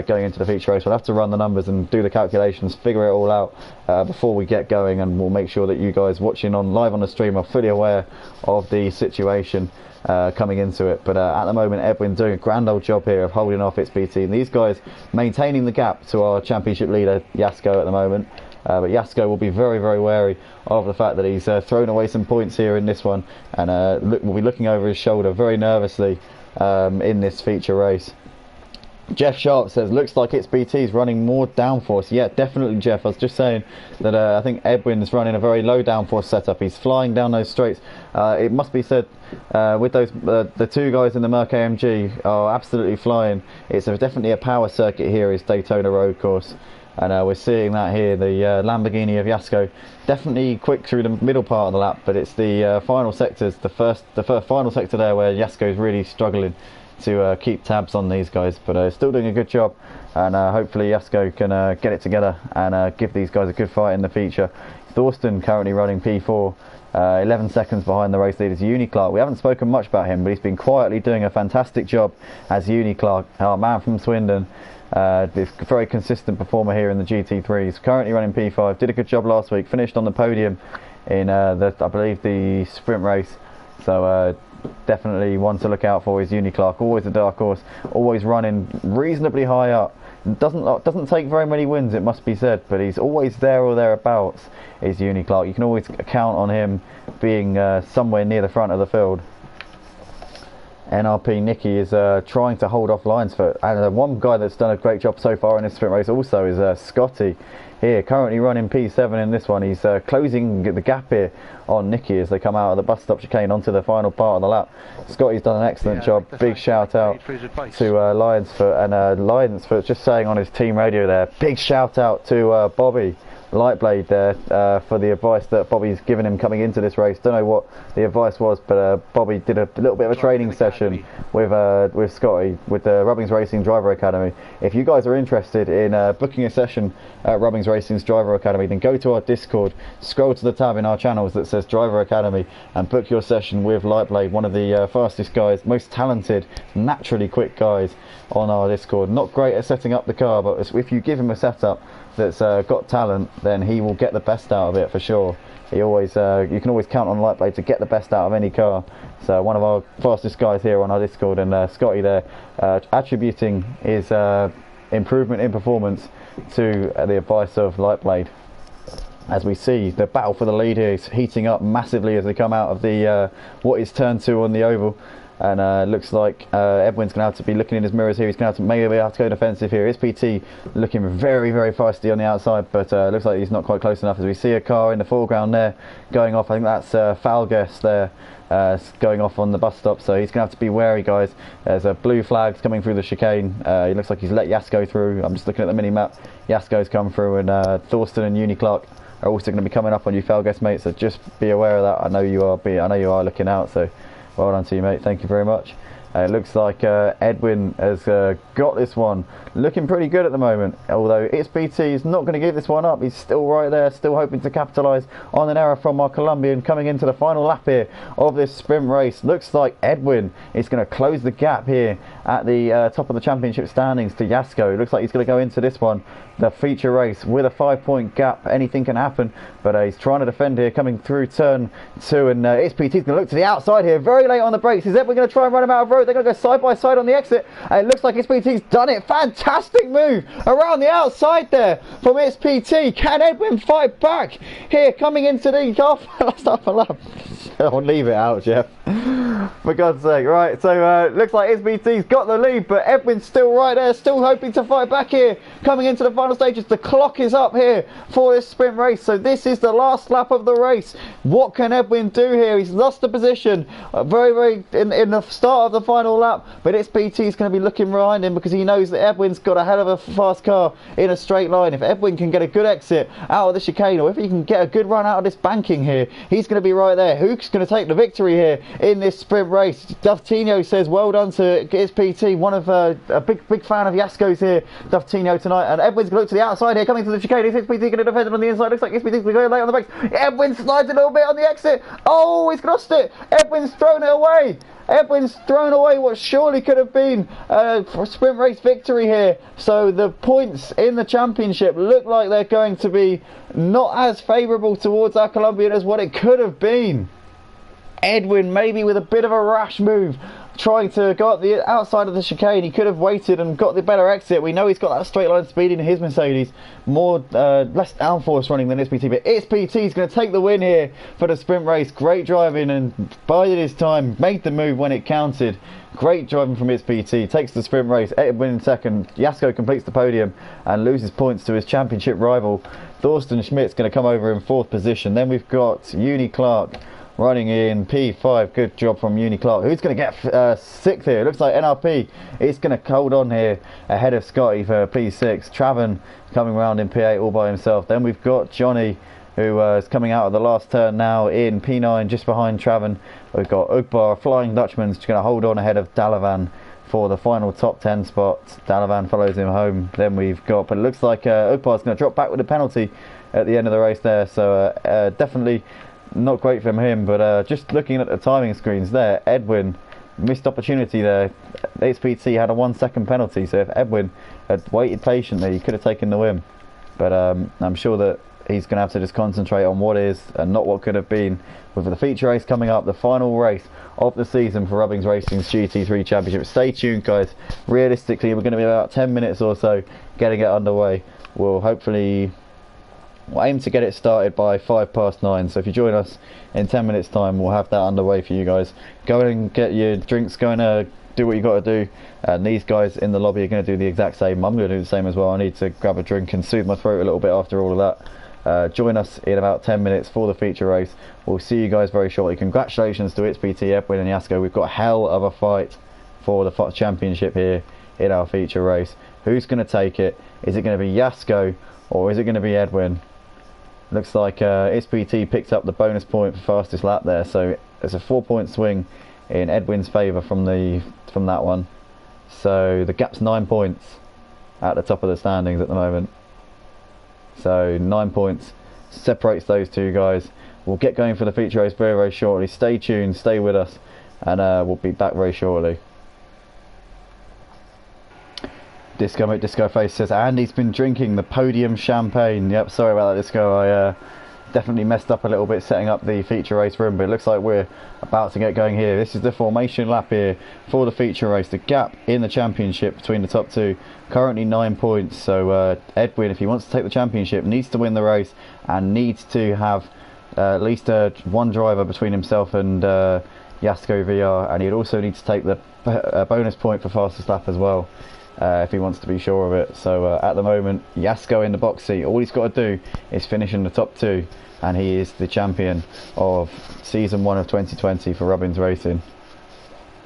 Going into the feature race. We'll have to run the numbers and do the calculations, figure it all out before we get going, and we'll make sure that you guys watching live on the stream are fully aware of the situation coming into it. But at the moment, Edwin doing a grand old job here of holding off XPT, and these guys maintaining the gap to our championship leader Jasko at the moment. But Jasko will be very, very wary of the fact that he's thrown away some points here in this one, and we'll be looking over his shoulder very nervously in this feature race. Jeff Sharp says, looks like XPT is running more downforce. Yeah, definitely, Jeff. I was just saying that I think Edwin is running a very low downforce setup. He's flying down those straights. It must be said, with those the two guys in the Merc AMG are absolutely flying. It's definitely a power circuit here, is Daytona road course. And we're seeing that here, the Lamborghini of Jasko, definitely quick through the middle part of the lap, but it's the final sectors, the first final sector there where Jasko is really struggling to keep tabs on these guys, but still doing a good job, and hopefully Jasko can get it together and give these guys a good fight in the feature. Thorsten currently running P4, 11 seconds behind the race leaders Uni Clark. We haven't spoken much about him, but he's been quietly doing a fantastic job as Uni Clark, our man from Swindon. This very consistent performer here in the GT3. He's currently running P5, did a good job last week, finished on the podium in I believe the sprint race. So definitely one to look out for is Uni Clark. Always a dark horse, always running reasonably high up. Doesn't take very many wins, it must be said, but he's always there or thereabouts, is Uni Clark. You can always count on him being somewhere near the front of the field. NRP Nicky is trying to hold off lines for, and one guy that's done a great job so far in this sprint race also is Scotty here, currently running P7 in this one. He's closing the gap here on Nicky as they come out of the bus stop chicane onto the final part of the lap. Scotty's done an excellent job. Big shout out to Lionsfoot, and Lionsfoot just saying on his team radio there, big shout out to Bobby Lightblade there for the advice that Bobby's given him coming into this race. Don't know what the advice was, but Bobby did a little bit of a training session with Scotty with the RubbingsRacing Driver Academy. If you guys are interested in booking a session at RubbingsRacing's Driver Academy, then go to our Discord, scroll to the tab in our channels that says Driver Academy, and book your session with Lightblade, one of the fastest guys, most talented, naturally quick guys on our Discord. Not great at setting up the car, but if you give him a setup that's got talent, then he will get the best out of it for sure. He always, you can always count on Lightblade to get the best out of any car. So one of our fastest guys here on our Discord, and Scotty there attributing his improvement in performance to the advice of Lightblade. As we see, the battle for the lead here is heating up massively as they come out of the what is turn 2 on the oval. And looks like Edwin's going to have to be looking in his mirrors here. He's going to have to maybe have to go defensive here. It's PT looking very, very feisty on the outside, but looks like he's not quite close enough, as we see a car in the foreground there going off. I think that's foul guess there. Going off on the bus stop, so he's going to have to be wary, guys. There's a blue flags coming through the chicane. He looks like he's let Yasko through. I'm just looking at the mini-map. Yasko's come through, and Thorsten and Uni Clark are also going to be coming up on you, foul guest, mate, so just be aware of that. I know you are looking out, so well done to you, mate. Thank you very much. It looks like Edwin has got this one looking pretty good at the moment, although It's PT is not going to give this one up. He's still right there, still hoping to capitalise on an error from our Colombian coming into the final lap here of this sprint race. Looks like Edwin is going to close the gap here at the top of the championship standings to Yasko. Looks like he's going to go into this one, the feature race, with a 5-point gap. Anything can happen, but he's trying to defend here coming through turn 2, and It's PT is going to look to the outside here very late on the brakes. Is Edwin going to try and run him out of road? They're going to go side by side on the exit, and it looks like It's PT's done it. Fantastic move around the outside there from It's PT. Can Edwin fight back here coming into the last half a lap? I'll leave it out, Jeff, for God's sake. Right, so looks like It's PT's got the lead, but Edwin's still right there, still hoping to fight back here coming into the final stages. The clock is up here for this sprint race, so this is the last lap of the race. What can Edwin do here? He's lost the position very in the start of the final lap, but It's PT's going to be looking behind him because he knows that Edwin's got a hell of a fast car in a straight line. If Edwin can get a good exit out of the chicane, or if he can get a good run out of this banking here, he's going to be right there. Who's going to take the victory here in this sprint race? Duftino says well done to It's PT, one of a big fan of Yasko's here, Duftino, tonight. And Edwin's going to look to the outside here coming to the chicane. Is It's PT going to defend it on the inside? Looks like It's PT's going to go late on the brakes. Edwin slides a little bit on the exit. Oh, he's lost it. Edwin's thrown it away. Edwin's thrown away what surely could have been a sprint race victory here. So the points in the championship look like they're going to be not as favourable towards our Colombian as what it could have been. Edwin maybe with a bit of a rash move, trying to go up the outside of the chicane. He could have waited and got the better exit. We know he's got that straight line speed in his Mercedes, less downforce running than It's PT, but It's PT is going to take the win here for the sprint race. Great driving, and bided his time, made the move when it counted. Great driving from It's PT, takes the sprint race. Edwin in second. Yasko completes the podium and loses points to his championship rival. Thorsten Schmidt's going to come over in 4th position. Then we've got Uni Clark running in P5. Good job from Uni Clark. Who's going to get 6th here? It looks like NRP is going to hold on here ahead of Scotty for P6. Traven coming around in P8 all by himself. Then we've got Johnny, who is coming out of the last turn now in P9 just behind Traven. We've got Ugbar, Flying Dutchman's going to hold on ahead of Dalavan for the final top 10 spot. Dalavan follows him home. Then we've got, but it looks like Ugbar's going to drop back with a penalty at the end of the race there, so definitely not great from him. But just looking at the timing screens there, Edwin missed opportunity there. It's PT had a 1 second penalty, so if Edwin had waited patiently, he could have taken the win. But I'm sure that he's going to have to just concentrate on what is and not what could have been. With the feature race coming up, the final race of the season for RubbingsRacing's GT3 Championship. Stay tuned, guys. Realistically, we're going to be about 10 minutes or so getting it underway. We'll aim to get it started by 9:05. So if you join us in 10 minutes time, we'll have that underway for you guys. Go and get your drinks, go and do what you got to do, and these guys in the lobby are going to do the exact same. I'm going to do the same as well. I need to grab a drink and soothe my throat a little bit after all of that. Join us in about 10 minutes for the feature race. We'll see you guys very shortly. Congratulations to It's PT, Edwin and Yasko. We've got a hell of a fight for the championship here in our feature race. Who's going to take it? Is it going to be Yasko or is it going to be Edwin? Looks like It's PT picked up the bonus point for fastest lap there, so there's a 4-point swing in Edwin's favour from that one. So the gap's 9 points at the top of the standings at the moment. So 9 points separates those two guys. We'll get going for the feature race very, very shortly. Stay tuned, stay with us, and we'll be back very shortly. Disco Face says Andy's been drinking the podium champagne. Yep, sorry about that, Disco. I definitely messed up a little bit setting up the feature race room, but it looks like we're about to get going here. This is the formation lap here for the feature race. The gap in the championship between the top two, currently 9 points. So Edwin, if he wants to take the championship, needs to win the race and needs to have at least one driver between himself and Jasko VR, and he'd also need to take the bonus point for fastest lap as well if he wants to be sure of it. So at the moment, Jasko in the box seat. All he's got to do is finish in the top 2, and he is the champion of season 1 of 2020 for RubbingsRacing.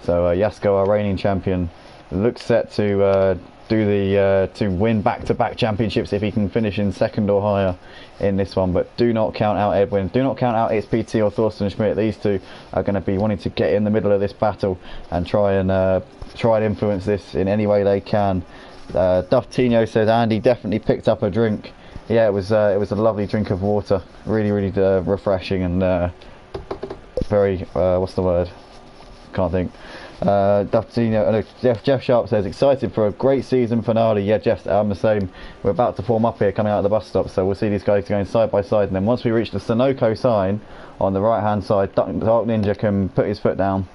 So Jasko, our reigning champion, looks set to to win back-to-back championships if he can finish in 2nd or higher in this one. But do not count out Edwin, do not count out XPT or Thorsten Schmidt. These two are going to be wanting to get in the middle of this battle and try and influence this in any way they can. Duff Tino says Andy definitely picked up a drink. Yeah, it was a lovely drink of water, really refreshing and very what's the word? Can't think. Jeff Sharp says excited for a great season finale. Yeah, Jeff, I'm the same. We're about to form up here coming out of the bus stop, so we'll see these guys going side by side, and then once we reach the Sunoco sign on the right hand side, Dark Ninja can put his foot down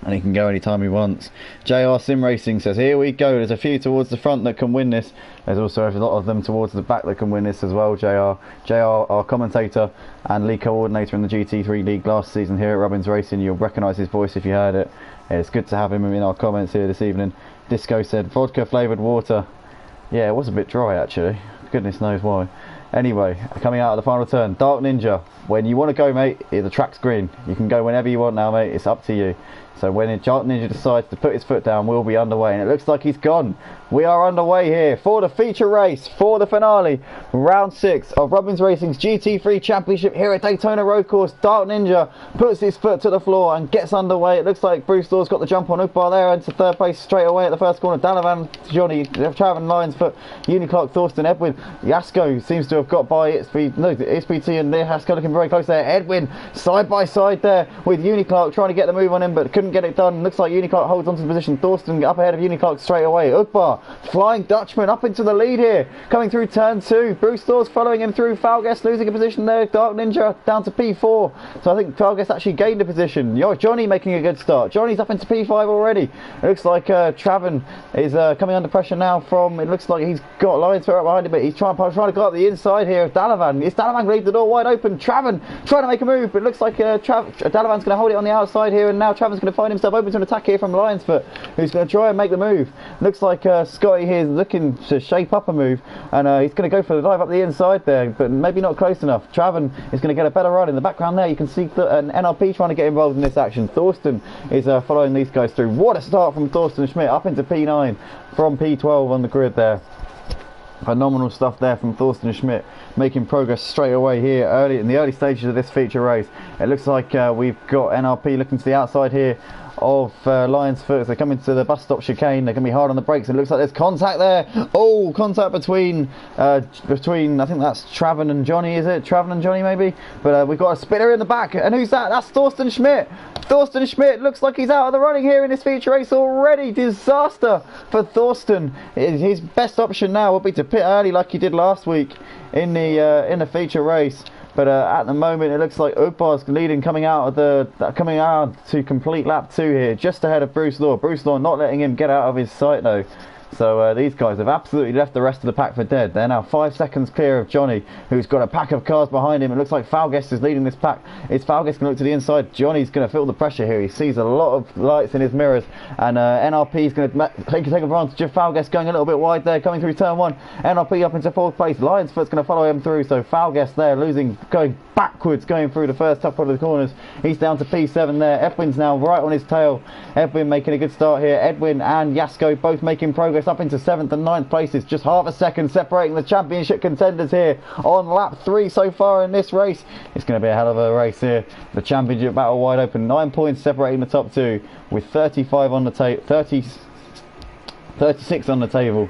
and he can go anytime he wants. JR Sim Racing says here we go, there's a few towards the front that can win this. There's also a lot of them towards the back that can win this as well. JR, our commentator and league coordinator in the GT3 league last season here at RubbingsRacing. You'll recognise his voice if you heard it. It's good to have him in our comments here this evening. Disco said vodka flavoured water. Yeah, it was a bit dry actually, goodness knows why. Anyway, coming out of the final turn, Dark Ninja, when you want to go, mate, the track's green. You can go whenever you want now, mate, it's up to you. So when Dark Ninja decides to put his foot down, we'll be underway, and it looks like he's gone. We are underway here for the feature race, for the finale, round 6 of RubbingsRacing's GT3 Championship here at Daytona Road Course. Dark Ninja puts his foot to the floor and gets underway. It looks like Bruce Law's got the jump on Ubar there into 3rd place straight away at the first corner. Dalavan, Johnny, Travan, Lionsfoot, Uniclark, Thorsten, Edwin. Jasko seems to have got by XPT and Jasko looking very close there. Edwin side by side there with Uniclark trying to get the move on him, but couldn't get it done. Looks like Uniclark holds onto the position. Thorsten up ahead of Uniclark straight away. Ubar, Flying Dutchman up into the lead here, coming through turn 2. Bruce Law's following him through. Falguest losing a position there. Dark Ninja down to P4. So I think Falguest actually gained a position. Johnny making a good start. Johnny's up into P5 already. It looks like Travan is coming under pressure now from, it looks like he's got Lionsfoot up behind him, but he's trying to go up the inside here of Dalavan. Is Dalavan going to leave the door wide open? Travan trying to make a move, but it looks like Dalavan's going to hold it on the outside here, and now Travan's going to find himself open to an attack here from Lionsfoot, who's going to try and make the move. Looks like Scotty here is looking to shape up a move, and he's going to go for the dive up the inside there, but maybe not close enough. Travan is going to get a better run. In the background there you can see an NRP trying to get involved in this action. Thorsten is following these guys through. What a start from Thorsten Schmidt, up into P9 from P12 on the grid there. Phenomenal stuff there from Thorsten Schmidt, making progress straight away here early in the early stages of this feature race. It looks like we've got NRP looking to the outside here of Lionsfoot as they come into the bus stop chicane. They're going to be hard on the brakes. It looks like there's contact there. Oh, contact between I think that's Travan and Johnny, is it? Travan and Johnny maybe? But we've got a spinner in the back, and who's that? That's Thorsten Schmidt. Thorsten Schmidt looks like he's out of the running here in this feature race already. Disaster for Thorsten. His best option now would be to pit early like he did last week in the feature race. But at the moment it looks like Ubar's leading, coming out to complete lap 2 here, just ahead of Bruce Law. Bruce Law not letting him get out of his sight though. So these guys have absolutely left the rest of the pack for dead. They're now 5 seconds clear of Johnny, who's got a pack of cars behind him. It looks like Falguest is leading this pack. Is Falguest going to look to the inside? Johnny's going to feel the pressure here. He sees a lot of lights in his mirrors, and NRP is going to take advantage of Falguest going a little bit wide there, coming through turn 1. NRP up into 4th place. Lionsfoot's going to follow him through, so Falguest there going backwards, going through the first top of the corners. He's down to P7 there. Edwin's now right on his tail. Edwin making a good start here. Edwin and Jasko both making progress up into 7th and 9th places. Just half a second separating the championship contenders here on lap 3 so far in this race. It's going to be a hell of a race here. The championship battle wide open. 9 points separating the top 2 with 35 on the table, 36 on the table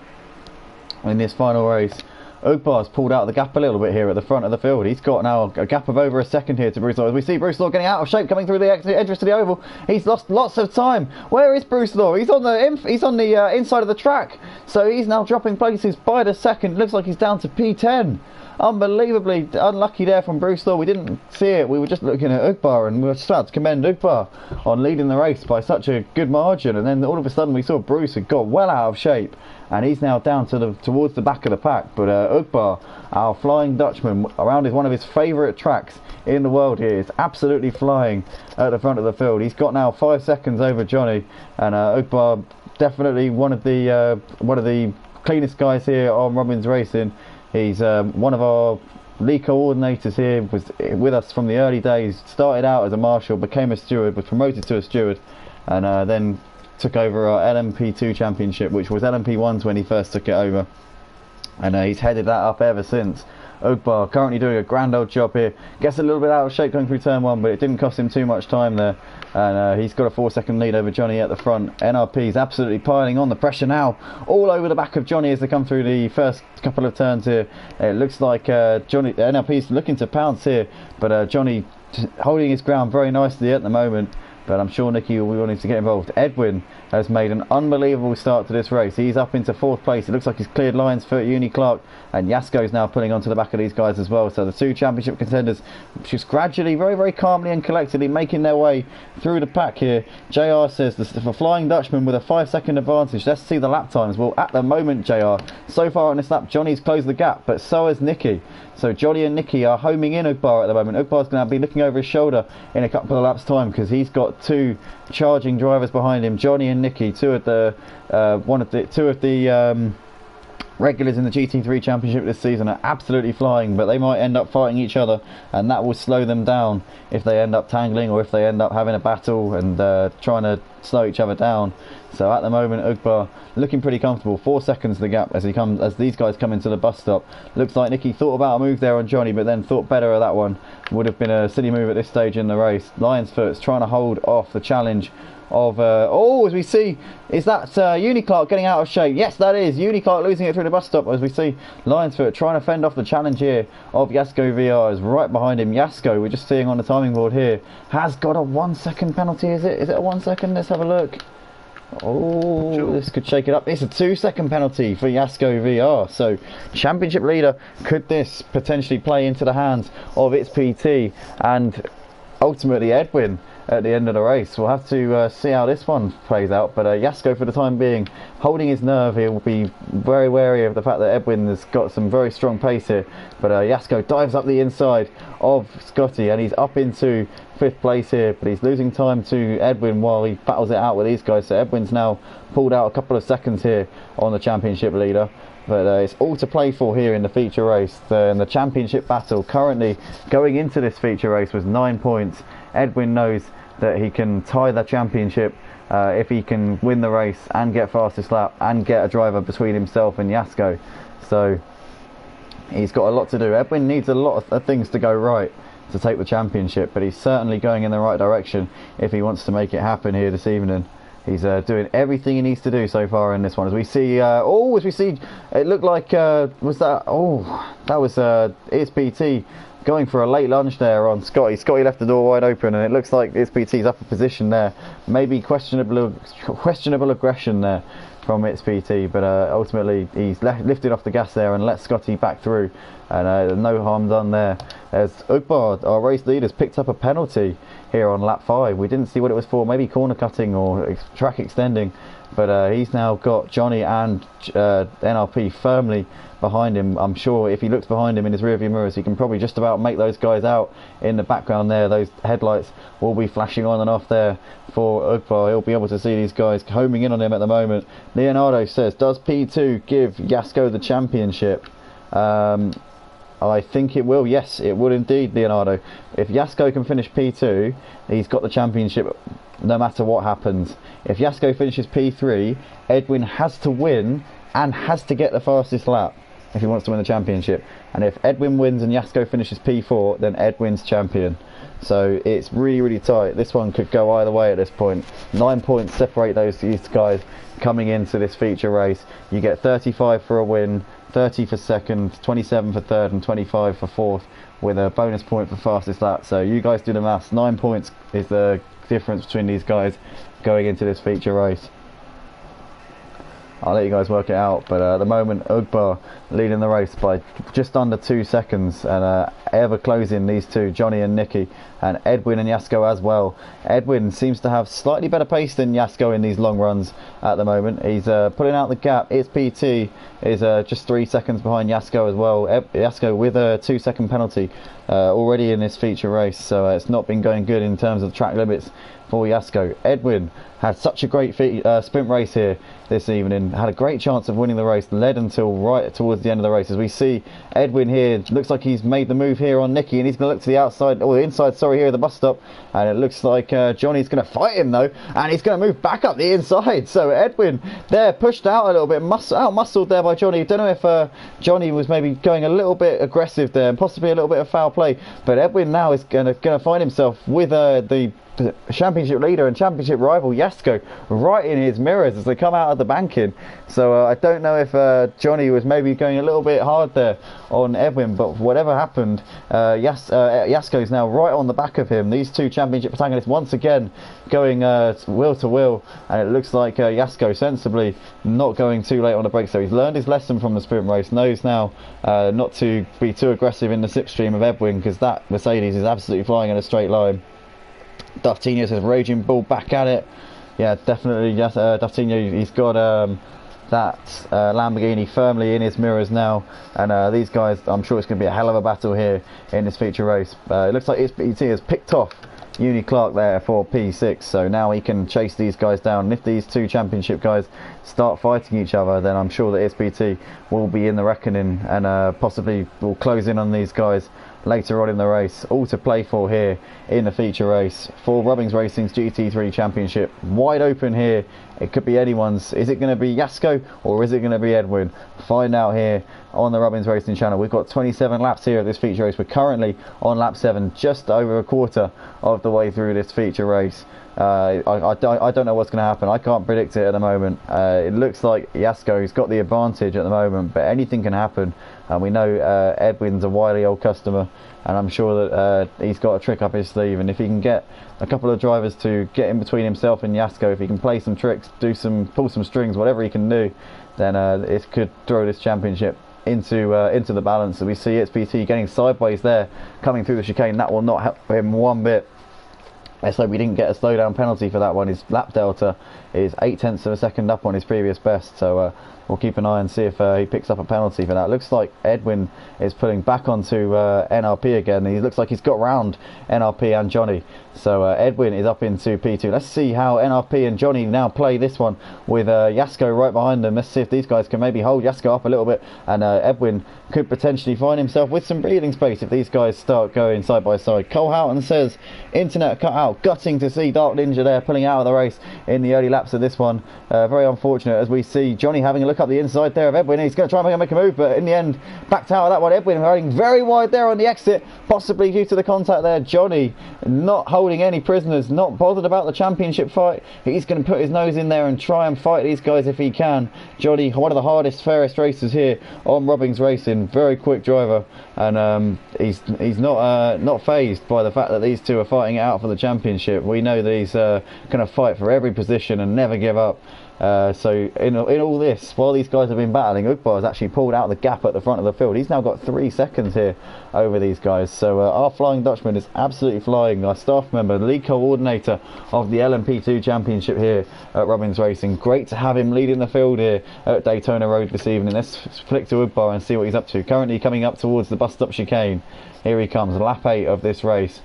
in this final race. Ubar's pulled out of the gap a little bit here at the front of the field. He's got now a gap of over a second here to Bruce Law. As we see Bruce Law getting out of shape, coming through the entrance to the oval. He's lost lots of time. Where is Bruce Law? He's on the inside of the track. So he's now dropping places by the second. Looks like he's down to P10. unbelievably unlucky there from Bruce Law. We didn't see it. We were just looking at Ugbar, and we were just about to commend Ugbar on leading the race by such a good margin. And then all of a sudden we saw Bruce had got well out of shape, and he's now down to towards the back of the pack. But Ugbar, our Flying Dutchman, around one of his favourite tracks in the world here, is absolutely flying at the front of the field. He's got now 5 seconds over Johnny, and Ugbar definitely one of the cleanest guys here on RubbingsRacing. He's one of our league coordinators here, was with us from the early days, started out as a marshal, became a steward, was promoted to a steward, and then took over our LMP2 championship, which was LMP1 when he first took it over, and he's headed that up ever since. Ugbar currently doing a grand old job here, gets a little bit out of shape going through turn 1, but it didn't cost him too much time there, and he's got a 4-second lead over Johnny at the front. NRP's absolutely piling on. The pressure now all over the back of Johnny as they come through the first couple of turns here. It looks like NRP's looking to pounce here, but Johnny holding his ground very nicely at the moment. But I'm sure Nicky will be wanting to get involved. Edwin has made an unbelievable start to this race. He's up into 4th place. It looks like he's cleared lines for Uni Clark, and Yasko's now pulling onto the back of these guys as well. So the 2 championship contenders just gradually, very, very calmly and collectedly making their way through the pack here. JR says the Flying Dutchman with a 5-second advantage. Let's see the lap times. Well, at the moment, JR, so far on this lap, Johnny's closed the gap, but so has Nicky. So Johnny and Nicky are homing in Ugbar at the moment. Ugbar's going to be looking over his shoulder in a couple of laps' time, because he's got 2 charging drivers behind him. Johnny and Nicky, two of the regulars in the GT3 championship this season, are absolutely flying, but they might end up fighting each other, and that will slow them down if they end up tangling, or if they end up having a battle and trying to slow each other down. So at the moment, Ugbar looking pretty comfortable. 4 seconds the gap as these guys come into the bus stop. Looks like Nicky thought about a move there on Johnny, but then thought better of that one. Would have been a silly move at this stage in the race. Lionsfoot's trying to hold off the challenge of as we see, is that Uni Clark getting out of shape? Yes, that is Uni Clark losing it through the bus stop, as we see Lionsfoot trying to fend off the challenge here of Yasko VR. Is right behind him. Yasko, we're just seeing on the timing board here, has got a 1 second penalty. Is it a 1 second? Let's have a look. Oh, sure. This could shake it up. It's a 2-second penalty for Yasko VR. So championship leader, could this potentially play into the hands of its PT and ultimately Edwin at the end of the race? We'll have to see how this one plays out, but Yasko, for the time being, holding his nerve here, will be very wary of the fact that Edwin has got some very strong pace here. But Yasko dives up the inside of Scotty, and he's up into 5th place here, but he's losing time to Edwin while he battles it out with these guys. So Edwin's now pulled out a couple of seconds here on the championship leader. But it's all to play for here in the feature race. And the championship battle currently going into this feature race was 9 points. Edwin knows that he can tie the championship if he can win the race and get fastest lap and get a driver between himself and Yasko. So he's got a lot to do. Edwin needs a lot of things to go right to take the championship, but he's certainly going in the right direction if he wants to make it happen here this evening. He's doing everything he needs to do so far in this one. As we see, it looked like that was ESPT going for a late lunge there on Scotty. Scotty left the door wide open, and it looks like ESPT's up a position there. Maybe questionable aggression there from ESPT, but ultimately he's lifted off the gas there and let Scotty back through, and no harm done there. As Ugbar, our race leaders, picked up a penalty here on lap 5. We didn't see what it was for, maybe corner cutting or track extending, but he's now got Johnny and NRP firmly behind him. I'm sure if he looks behind him in his rearview mirrors, he can probably just about make those guys out in the background there. Those headlights will be flashing on and off there for Ugbar. He'll be able to see these guys homing in on him at the moment. Leonardo says, does P2 give Yasko the championship? I think it will. Yes, it would indeed, Leonardo. If Yasko can finish P2, he's got the championship no matter what happens. If Yasko finishes P3, Edwin has to win and has to get the fastest lap if he wants to win the championship. And if Edwin wins and Yasko finishes P4, then Edwin's champion. So it's really, really tight. This one could go either way at this point. 9 points separate these guys coming into this feature race. You get 35 for a win, 30 for second, 27 for third, and 25 for fourth, with a bonus point for fastest lap. So you guys do the maths. 9 points is the difference between these guys going into this feature race. I'll let you guys work it out, but at the moment Ugbar leading the race by just under 2 seconds, and ever closing these two, Johnny and Nicky, and Edwin and Jasko as well. Edwin seems to have slightly better pace than Jasko in these long runs at the moment. He's pulling out the gap. Its PT is just 3 seconds behind Jasko as well. Jasko with a 2-second penalty already in this feature race, so it's not been going good in terms of track limits for Jasko. Edwin had such a great sprint race here this evening, had a great chance of winning the race, led until right towards the end of the race. As we see Edwin here, looks like he's made the move here on Nicky, and he's going to look to the outside, or the inside, sorry, here at the bus stop, and it looks like Johnny's going to fight him though, and he's going to move back up the inside. So Edwin there pushed out a little bit, out-muscled there by Johnny. Don't know if Johnny was maybe going a little bit aggressive there, and possibly a little bit of foul play, but Edwin now is going to find himself with the championship leader and championship rival Jasko right in his mirrors as they come out of the banking. So I don't know if Johnny was maybe going a little bit hard there on Edwin, but whatever happened, Jasko is now right on the back of him. These two championship protagonists once again going wheel to wheel, and it looks like Jasko sensibly not going too late on the brakes. So he's learned his lesson from the sprint race, knows now not to be too aggressive in the slipstream of Edwin, because that Mercedes is absolutely flying in a straight line. Duftinho says Raging Bull back at it. Yeah, definitely. Yes, Duftinho, he's got that Lamborghini firmly in his mirrors now, and these guys, I'm sure it's going to be a hell of a battle here in this feature race. It looks like SPT has picked off Uni Clark there for P6, so now he can chase these guys down. And if these two championship guys start fighting each other, then I'm sure that SPT will be in the reckoning, and possibly will close in on these guys later on in the race. All to play for here in the feature race for RubbingsRacing's GT3 Championship. Wide open here. It could be anyone's. Is it going to be Jasko or is it going to be Edwin? Find out here on the RubbingsRacing channel. We've got 27 laps here of this feature race. We're currently on lap 7, just over a quarter of the way through this feature race. I don't know what's going to happen. I can't predict it at the moment. It looks like Jasko's got the advantage at the moment, but anything can happen. We know Edwin's a wily old customer, and I'm sure that he's got a trick up his sleeve, and if he can get a couple of drivers to get in between himself and Jasko, if he can play some tricks, pull some strings, whatever he can do, then it could throw this championship into the balance. So we see XPT getting sideways there, coming through the chicane. That will not help him one bit. Let's hope we didn't get a slowdown penalty for that one. His lap delta is 0.8 of a second up on his previous best, so we'll keep an eye and see if he picks up a penalty for that. Looks like Edwin is pulling back onto NRP again. He looks like he's got round NRP and Johnny, so Edwin is up into P2. Let's see how NRP and Johnny now play this one with Jasko right behind them. Let's see if these guys can maybe hold Jasko up a little bit, and Edwin could potentially find himself with some breathing space if these guys start going side by side. Cole Houghton says internet cut out. Gutting to see Dark Ninja there pulling out of the race in the early laps of this one. Very unfortunate, as we see Johnny having a look up the inside there of Edwin. He's going to try and make a move, but in the end backed out of that one. Edwin running very wide there on the exit, possibly due to the contact there. Johnny not holding any prisoners, not bothered about the championship fight. He's going to put his nose in there and try and fight these guys if he can. Johnny, one of the hardest, fairest racers here on RubbingsRacing, very quick driver, and he's not fazed by the fact that these two are fighting it out for the championship. We know that he's going to fight for every position and never give up. So in all this, while these guys have been battling, Ugbar has actually pulled out the gap at the front of the field. He's now got 3 seconds here over these guys. So our Flying Dutchman is absolutely flying. Our staff member, the lead coordinator of the LMP2 Championship here at RubbingsRacing. Great to have him leading the field here at Daytona Road this evening. Let's flick to Ugbar and see what he's up to. Currently coming up towards the bus stop chicane. Here he comes, lap 8 of this race.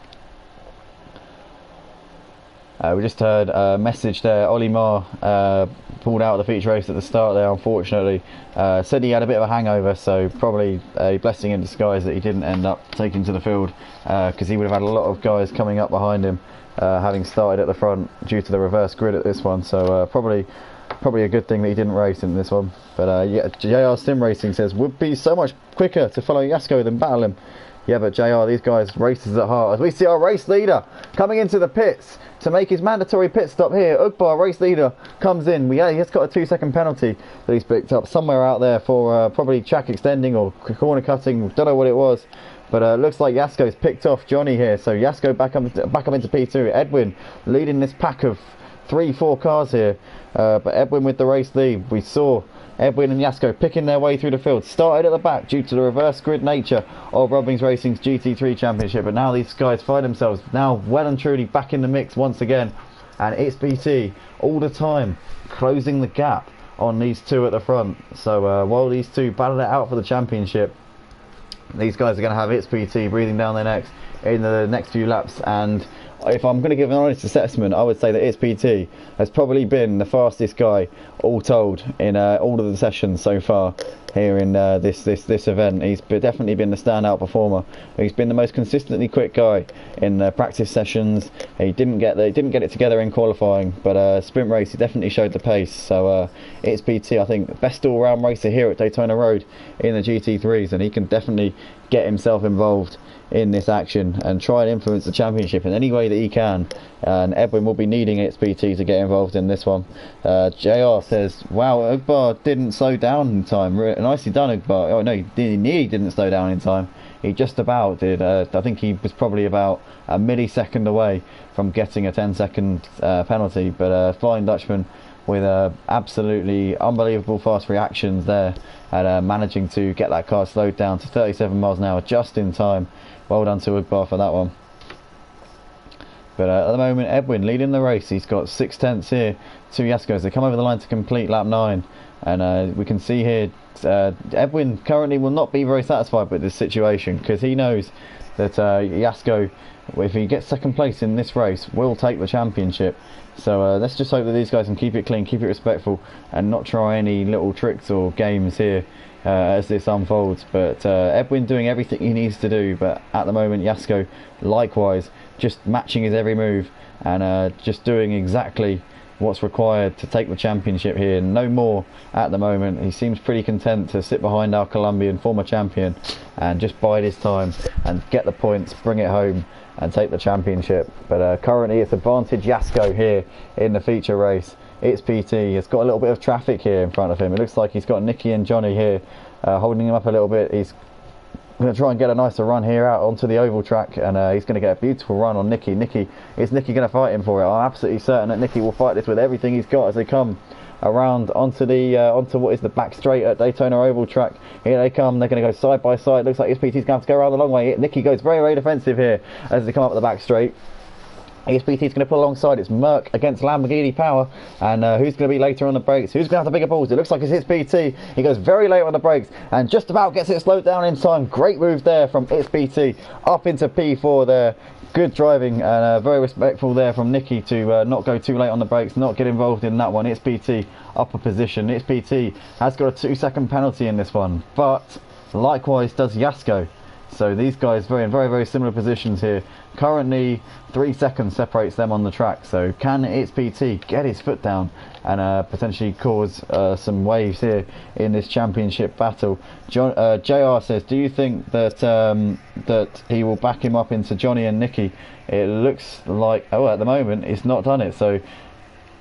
We just heard a message there. Ollie Marr pulled out of the feature race at the start there, unfortunately. Said he had a bit of a hangover, so probably a blessing in disguise that he didn't end up taking to the field, because he would have had a lot of guys coming up behind him, having started at the front due to the reverse grid at this one. So probably a good thing that he didn't race in this one. But yeah, JR Sim Racing says, would be so much quicker to follow Jasko than battle him. Yeah, but JR, these guys racers at heart. As we see our race leader coming into the pits to make his mandatory pit stop here. Ugbar, race leader, comes in. He has got a 2-second penalty that he's picked up somewhere out there for probably track extending or corner cutting. Don't know what it was. But looks like Jasko's picked off Johnny here. So Jasko back up into P2. Edwin leading this pack of 3-4 cars here, but Edwin with the race lead. We saw Edwin and Jasko picking their way through the field. Started at the back due to the reverse grid nature of RubbingsRacing's GT3 Championship, but now these guys find themselves now well and truly back in the mix once again, and it's BT all the time closing the gap on these two at the front. So while these two battle it out for the championship, these guys are going to have It's PT breathing down their necks in the next few laps. And if I'm going to give an honest assessment, I would say that It's PT has probably been the fastest guy all told in all of the sessions so far here in this event. He's definitely been the standout performer. He's been the most consistently quick guy in the practice sessions. He didn't get it together in qualifying, but sprint race he definitely showed the pace. So It's PT, I think, best all-round racer here at Daytona Road in the GT3s, and he can definitely get himself involved in this action and try and influence the championship in any way that he can. And Edwin will be needing It's PT to get involved in this one. JR says, wow, Ugbar didn't slow down in time. Nicely done, Ugbar. Oh no, he nearly didn't slow down in time. He just about did. I think he was probably about a millisecond away from getting a 10-second penalty, but Flying Dutchman with absolutely unbelievable fast reactions there and managing to get that car slowed down to 37 miles an hour just in time. Well done to Ugbar for that one. But at the moment, Edwin leading the race. He's got 6/10 here to Jasko as they come over the line to complete lap 9. And we can see here Edwin currently will not be very satisfied with this situation, because he knows that Jasko, if he gets second place in this race, will take the championship. So let's just hope that these guys can keep it clean, keep it respectful, and not try any little tricks or games here as this unfolds. But Edwin doing everything he needs to do, but at the moment Jasko likewise just matching his every move and just doing exactly what's required to take the championship here. No more at the moment. He seems pretty content to sit behind our Colombian former champion and just bide his time and get the points, bring it home and take the championship. But currently it's advantage Jasko here in the feature race. It's PT. It's got a little bit of traffic here in front of him. It looks like he's got Nicky and Johnny here holding him up a little bit. He's going to try and get a nicer run here out onto the oval track, and he's going to get a beautiful run on Nicky. Is Nicky going to fight him for it? I'm absolutely certain that Nicky will fight this with everything he's got as they come around onto the onto what is the back straight at Daytona Oval track. Here they come. They're going to go side by side. Looks like SPT's going to have to go around the long way. Nicky goes very, very defensive here as they come up the back straight. SPT's going to pull alongside. It's Merc against Lamborghini Power, and who's going to be later on the brakes? Who's going to have the bigger balls? It looks like it's PT. He goes very late on the brakes and just about gets it slowed down in time. Great move there from PT up into P4 there. Good driving and very respectful there from Nicky to not go too late on the brakes, not get involved in that one. It's PT upper position. It's PT has got a 2-second penalty in this one, but likewise does Jasko. So these guys very, very similar positions here. Currently 3 seconds separates them on the track. So can It's PT get his foot down and potentially cause some waves here in this championship battle? JR says, do you think that that he will back him up into Johnny and Nicky? It looks like, oh, at the moment it's not done it. So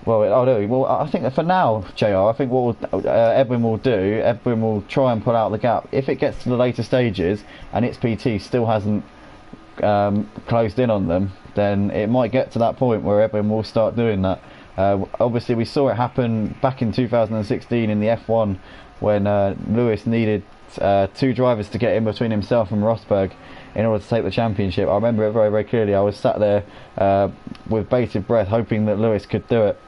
well, I think that for now, JR, I think what Edwin will do, Edwin will try and pull out the gap. If it gets to the later stages and It's PT still hasn't closed in on them, then it might get to that point where Edwin will start doing that. Obviously, we saw it happen back in 2016 in the F1 when Lewis needed 2 drivers to get in between himself and Rosberg in order to take the championship. I remember it very, very clearly. I was sat there with bated breath hoping that Lewis could do it.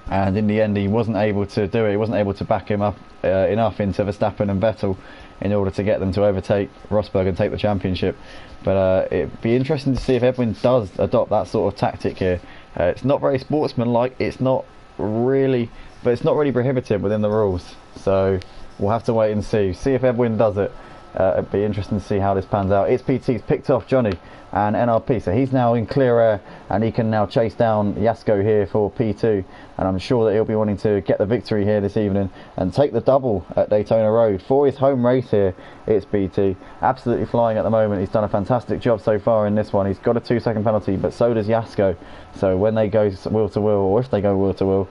And in the end he wasn't able to do it. He wasn't able to back him up enough into Verstappen and Vettel in order to get them to overtake Rosberg and take the championship. But it'd be interesting to see if Edwin does adopt that sort of tactic here. It's not very sportsmanlike, it's not really prohibited within the rules. So we'll have to wait and see if Edwin does it. It'd be interesting to see how this pans out. It's PT's picked off Johnny and NRP, so he's now in clear air and he can now chase down Jasko here for P2, and I'm sure that he'll be wanting to get the victory here this evening and take the double at Daytona Road for his home race here. It's PT absolutely flying at the moment. He's done a fantastic job so far in this one. He's got a 2-second penalty, but so does Jasko. So when they go wheel to wheel, or if they go wheel to wheel,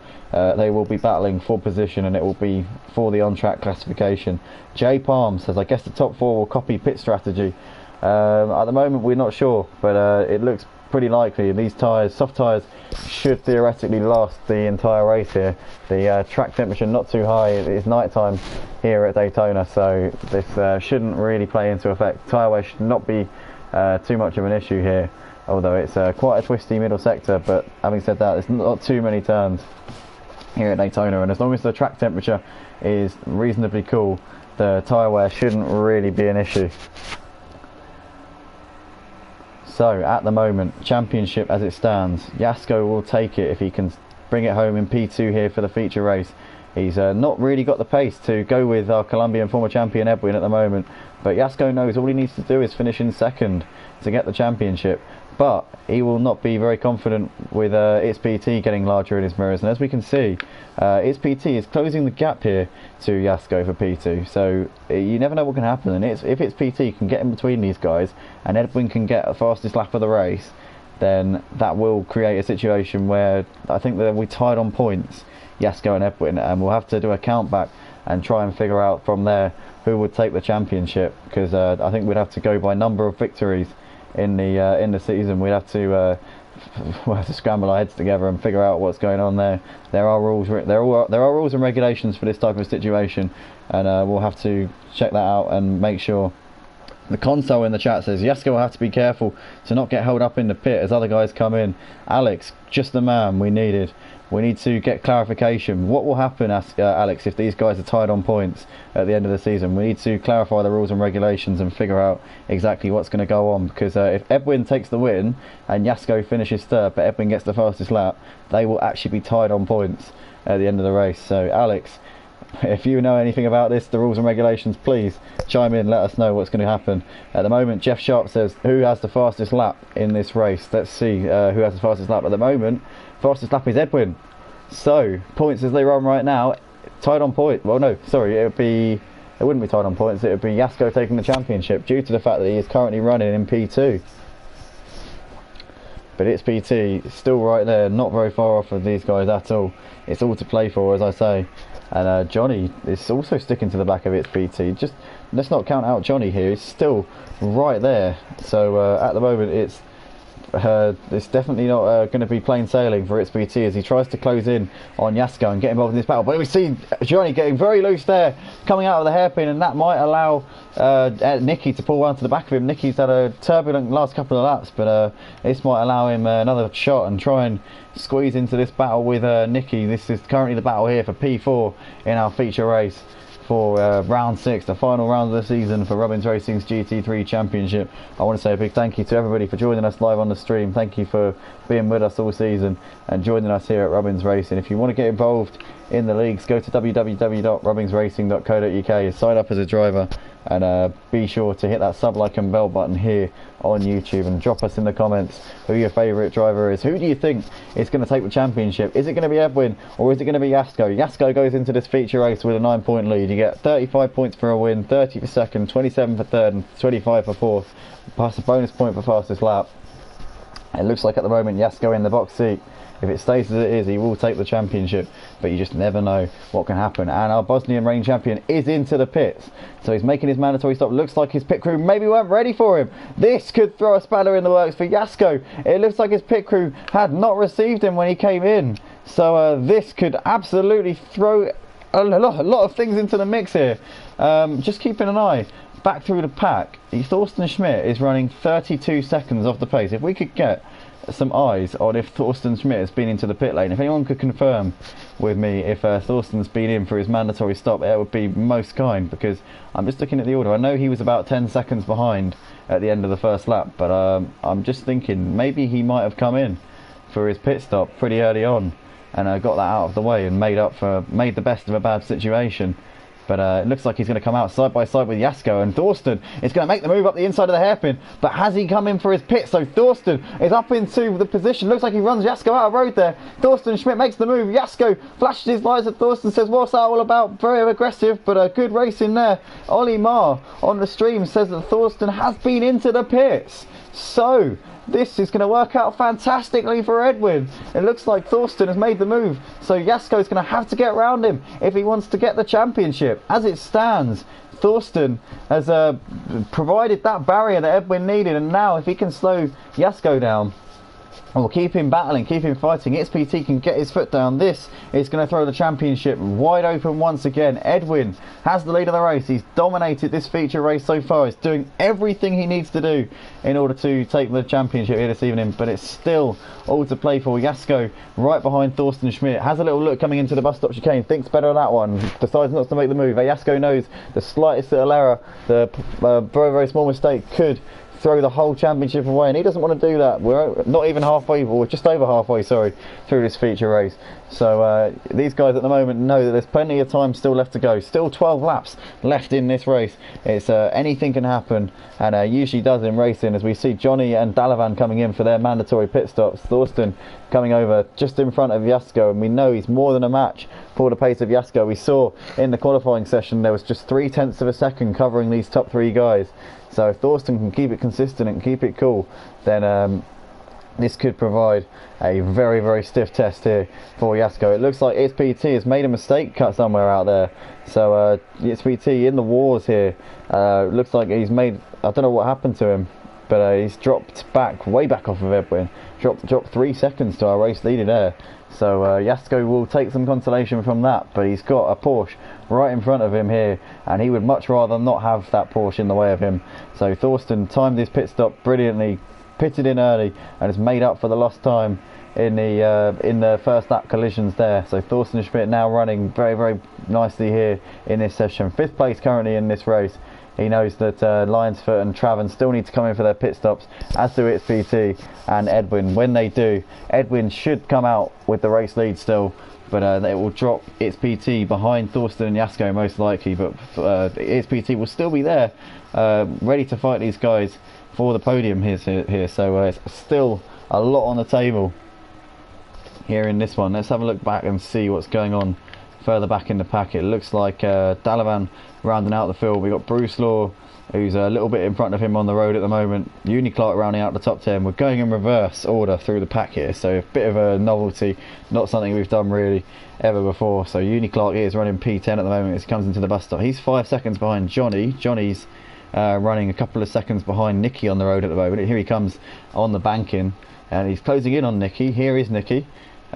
they will be battling for position, and it will be for the on-track classification. J Palm says, I guess the top 4 will copy pit strategy. At the moment we're not sure, but it looks pretty likely. These tyres, soft tyres, should theoretically last the entire race here. The track temperature not too high. It's night time here at Daytona, so this shouldn't really play into effect. Tyre wear should not be too much of an issue here, although it's quite a twisty middle sector. But having said that, there's not too many turns here at Daytona, and as long as the track temperature is reasonably cool, the tyre wear shouldn't really be an issue. So at the moment, championship as it stands, Jasko will take it if he can bring it home in P2 here for the feature race. He's not really got the pace to go with our Colombian former champion Edwin at the moment, but Jasko knows all he needs to do is finish in second to get the championship. But he will not be very confident with its PT getting larger in his mirrors, and as we can see, its PT is closing the gap here to Jasko for P2, so you never know what can happen. And if its PT can get in between these guys and Edwin can get the fastest lap of the race, then that will create a situation where I think that we tied on points, Jasko and Edwin, and we'll have to do a count back and try and figure out from there who would take the championship, because I think we'd have to go by number of victories in the season. We'll have to scramble our heads together and figure out what's going on there. There are rules and regulations for this type of situation, and we'll have to check that out and make sure. The console in the chat says Jasko will have to be careful to not get held up in the pit as other guys come in. Alex, just the man we needed. We need to get clarification. What will happen, Alex, if these guys are tied on points at the end of the season? We need to clarify the rules and regulations and figure out exactly what's going to go on, because if Edwin takes the win and Jasko finishes third but Edwin gets the fastest lap, they will actually be tied on points at the end of the race. So Alex, if you know anything about this, the rules and regulations, please chime in, let us know what's going to happen. At the moment, Jeff Sharp says, who has the fastest lap in this race? Let's see who has the fastest lap. At the moment, fastest lap is Edwin. So, points as they run right now, tied on point. Well, no, sorry, it wouldn't be tied on points. It would be Jasko taking the championship due to the fact that he is currently running in P2. But its PT is still right there, not very far off of these guys at all. It's all to play for, as I say. And Johnny is also sticking to the back of its PT. Just let's not count out Johnny here. He's still right there. So at the moment, it's definitely not going to be plain sailing for its PT as he tries to close in on Jasko and get involved in this battle. But we see Johnny getting very loose there, coming out of the hairpin, and that might allow Nicky to pull round to the back of him. Nicky's had a turbulent last couple of laps, but this might allow him another shot and try and squeeze into this battle with Nicky. This is currently the battle here for P4 in our feature race for round 6, the final round of the season for RubbingsRacing's GT3 Championship. I want to say a big thank you to everybody for joining us live on the stream. Thank you for being with us all season and joining us here at RubbingsRacing. If you want to get involved in the leagues, go to www.rubbingsracing.co.uk, sign up as a driver, and be sure to hit that sub, like and bell button here on YouTube, and drop us in the comments who your favourite driver is. Who do you think is going to take the championship? Is it going to be Edwin or is it going to be Jasko? Jasko goes into this feature race with a 9-point lead. You get 35 points for a win, 30 for second, 27 for third, and 25 for fourth, plus a bonus point for fastest lap. It looks like at the moment Jasko in the box seat. If it stays as it is, he will take the championship, but you just never know what can happen. And our Bosnian reigning champion is into the pits, so he's making his mandatory stop. Looks like his pit crew maybe weren't ready for him. This could throw a spanner in the works for Jasko. It looks like his pit crew had not received him when he came in, so this could absolutely throw a lot of things into the mix here. Just keeping an eye back through the pack. Thorsten Schmidt is running 32 seconds off the pace. If we could get some eyes on if Thorsten Schmidt has been into the pit lane, if anyone could confirm with me if Thorsten's been in for his mandatory stop, it would be most kind, because I'm just looking at the order. I know he was about 10 seconds behind at the end of the first lap, but I'm just thinking maybe he might have come in for his pit stop pretty early on and got that out of the way and made the best of a bad situation. But it looks like he's going to come out side by side with Jasko, and Thorsten is going to make the move up the inside of the hairpin. But has he come in for his pit? So Thorsten is up into the position. Looks like he runs Jasko out of road there. Thorsten Schmidt makes the move. Jasko flashes his lights at Thorsten, says, what's that all about? Very aggressive, but good racing there. Ollie Marr on the stream says that Thorsten has been into the pits. So this is going to work out fantastically for Edwin. It looks like Thorsten has made the move, so Jasko is going to have to get around him if he wants to get the championship. As it stands, Thorsten has provided that barrier that Edwin needed, and now if he can slow Jasko down, We'll keep him battling, keep him fighting. XPT can get his foot down. This is going to throw the championship wide open once again. Edwin has the lead of the race. He's dominated this feature race so far. He's doing everything he needs to do in order to take the championship here this evening, but it's still all to play for. Jasko right behind Thorsten Schmidt. Has a little look coming into the bus stop chicane. Thinks better of that one. Decides not to make the move. Jasko knows the slightest little error, the very, very small mistake could throw the whole championship away, and he doesn't want to do that. We're not even halfway, or just over halfway, sorry, through this feature race. So these guys at the moment know that there's plenty of time still left to go. Still 12 laps left in this race. It's anything can happen, and usually does in racing, as we see Johnny and Dalavan coming in for their mandatory pit stops. Thorsten coming over just in front of Jasko, and we know he's more than a match for the pace of Jasko. We saw in the qualifying session there was just 0.3 of a second covering these top three guys. So if Thorsten can keep it consistent and keep it cool, then this could provide a very, very stiff test here for Jasko. It looks like XPT has made a mistake cut somewhere out there. So XPT in the wars here. Looks like he's made, I don't know what happened to him, but he's dropped back, way back off of Edwin. Dropped 3 seconds to our race leader there. So Jasko will take some consolation from that, but he's got a Porsche right in front of him here, and he would much rather not have that Porsche in the way of him. So Thorsten timed his pit stop brilliantly, pitted in early, and has made up for the lost time in the first lap collisions there. So Thorsten Schmidt now running very, very nicely here in this session. 5th place currently in this race. He knows that Lionsfoot and Traven still need to come in for their pit stops, as do XPT and Edwin. When they do, Edwin should come out with the race lead still, but it will drop XPT behind Thorsten and Jasko most likely, but XPT will still be there, ready to fight these guys for the podium here. So it's still a lot on the table here in this one. Let's have a look back and see what's going on further back in the pack. It looks like Dalavan rounding out the field. We got Bruce Law, who's a little bit in front of him on the road at the moment. Clark rounding out the top 10. We're going in reverse order through the pack here, so a bit of a novelty, not something we've done really ever before. So Clark is running P10 at the moment as he comes into the bus stop. He's 5 seconds behind Johnny. Johnny's running a couple of seconds behind Nicky on the road at the moment. Here he comes on the banking, and he's closing in on Nicky. Here is Nicky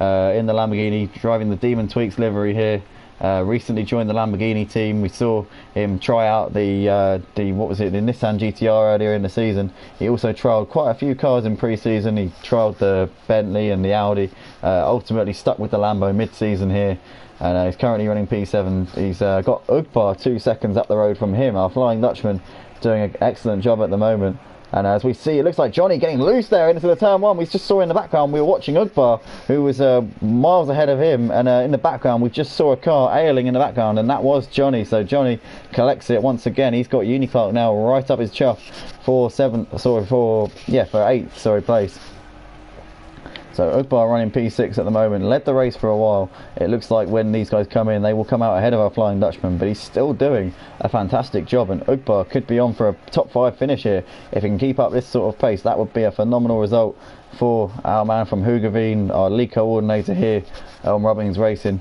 in the Lamborghini, driving the Demon Tweaks livery here. Recently joined the Lamborghini team. We saw him try out the Nissan GTR earlier in the season. He also trialled quite a few cars in pre-season. He trialled the Bentley and the Audi. Ultimately stuck with the Lambo mid-season here, and he's currently running P7. He's got Ugbar 2 seconds up the road from him. Our Flying Dutchman doing an excellent job at the moment. And as we see, it looks like Johnny getting loose there into the turn one. We just saw in the background, we were watching Ugbar, who was miles ahead of him, and in the background we just saw a car ailing in the background, and that was Johnny. So Johnny collects it once again. He's got Clark now right up his chuff for 8th place. So Ugbar running P6 at the moment, led the race for a while. It looks like when these guys come in, they will come out ahead of our Flying Dutchman, but he's still doing a fantastic job, and Ugbar could be on for a top 5 finish here. If he can keep up this sort of pace, that would be a phenomenal result for our man from Hoogeveen, our lead coordinator here on RubbingsRacing.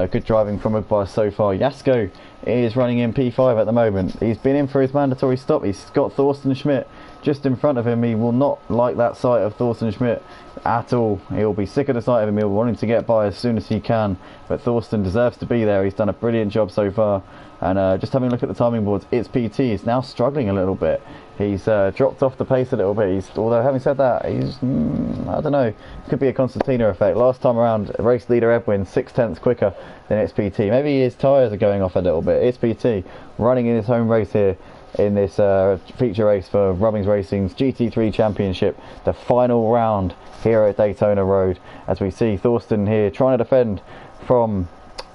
Good driving from Ugbar so far. Jasko is running in P5 at the moment. He's been in for his mandatory stop. He's got Thorsten Schmidt just in front of him. He will not like that sight of Thorsten Schmidt at all. He'll be sick of the sight of him. He'll want him to get by as soon as he can, but Thorsten deserves to be there. He's done a brilliant job so far. And just having a look at the timing boards, XPT is now struggling a little bit. He's dropped off the pace a little bit. Although having said that, he's I don't know, could be a Constantina effect. Last time around, race leader Edwin 6/10 quicker than XPT. Maybe his tyres are going off a little bit. XPT running in his home race here in this feature race for RubbingsRacing's GT3 Championship, the final round here at Daytona Road. As we see Thorsten here trying to defend from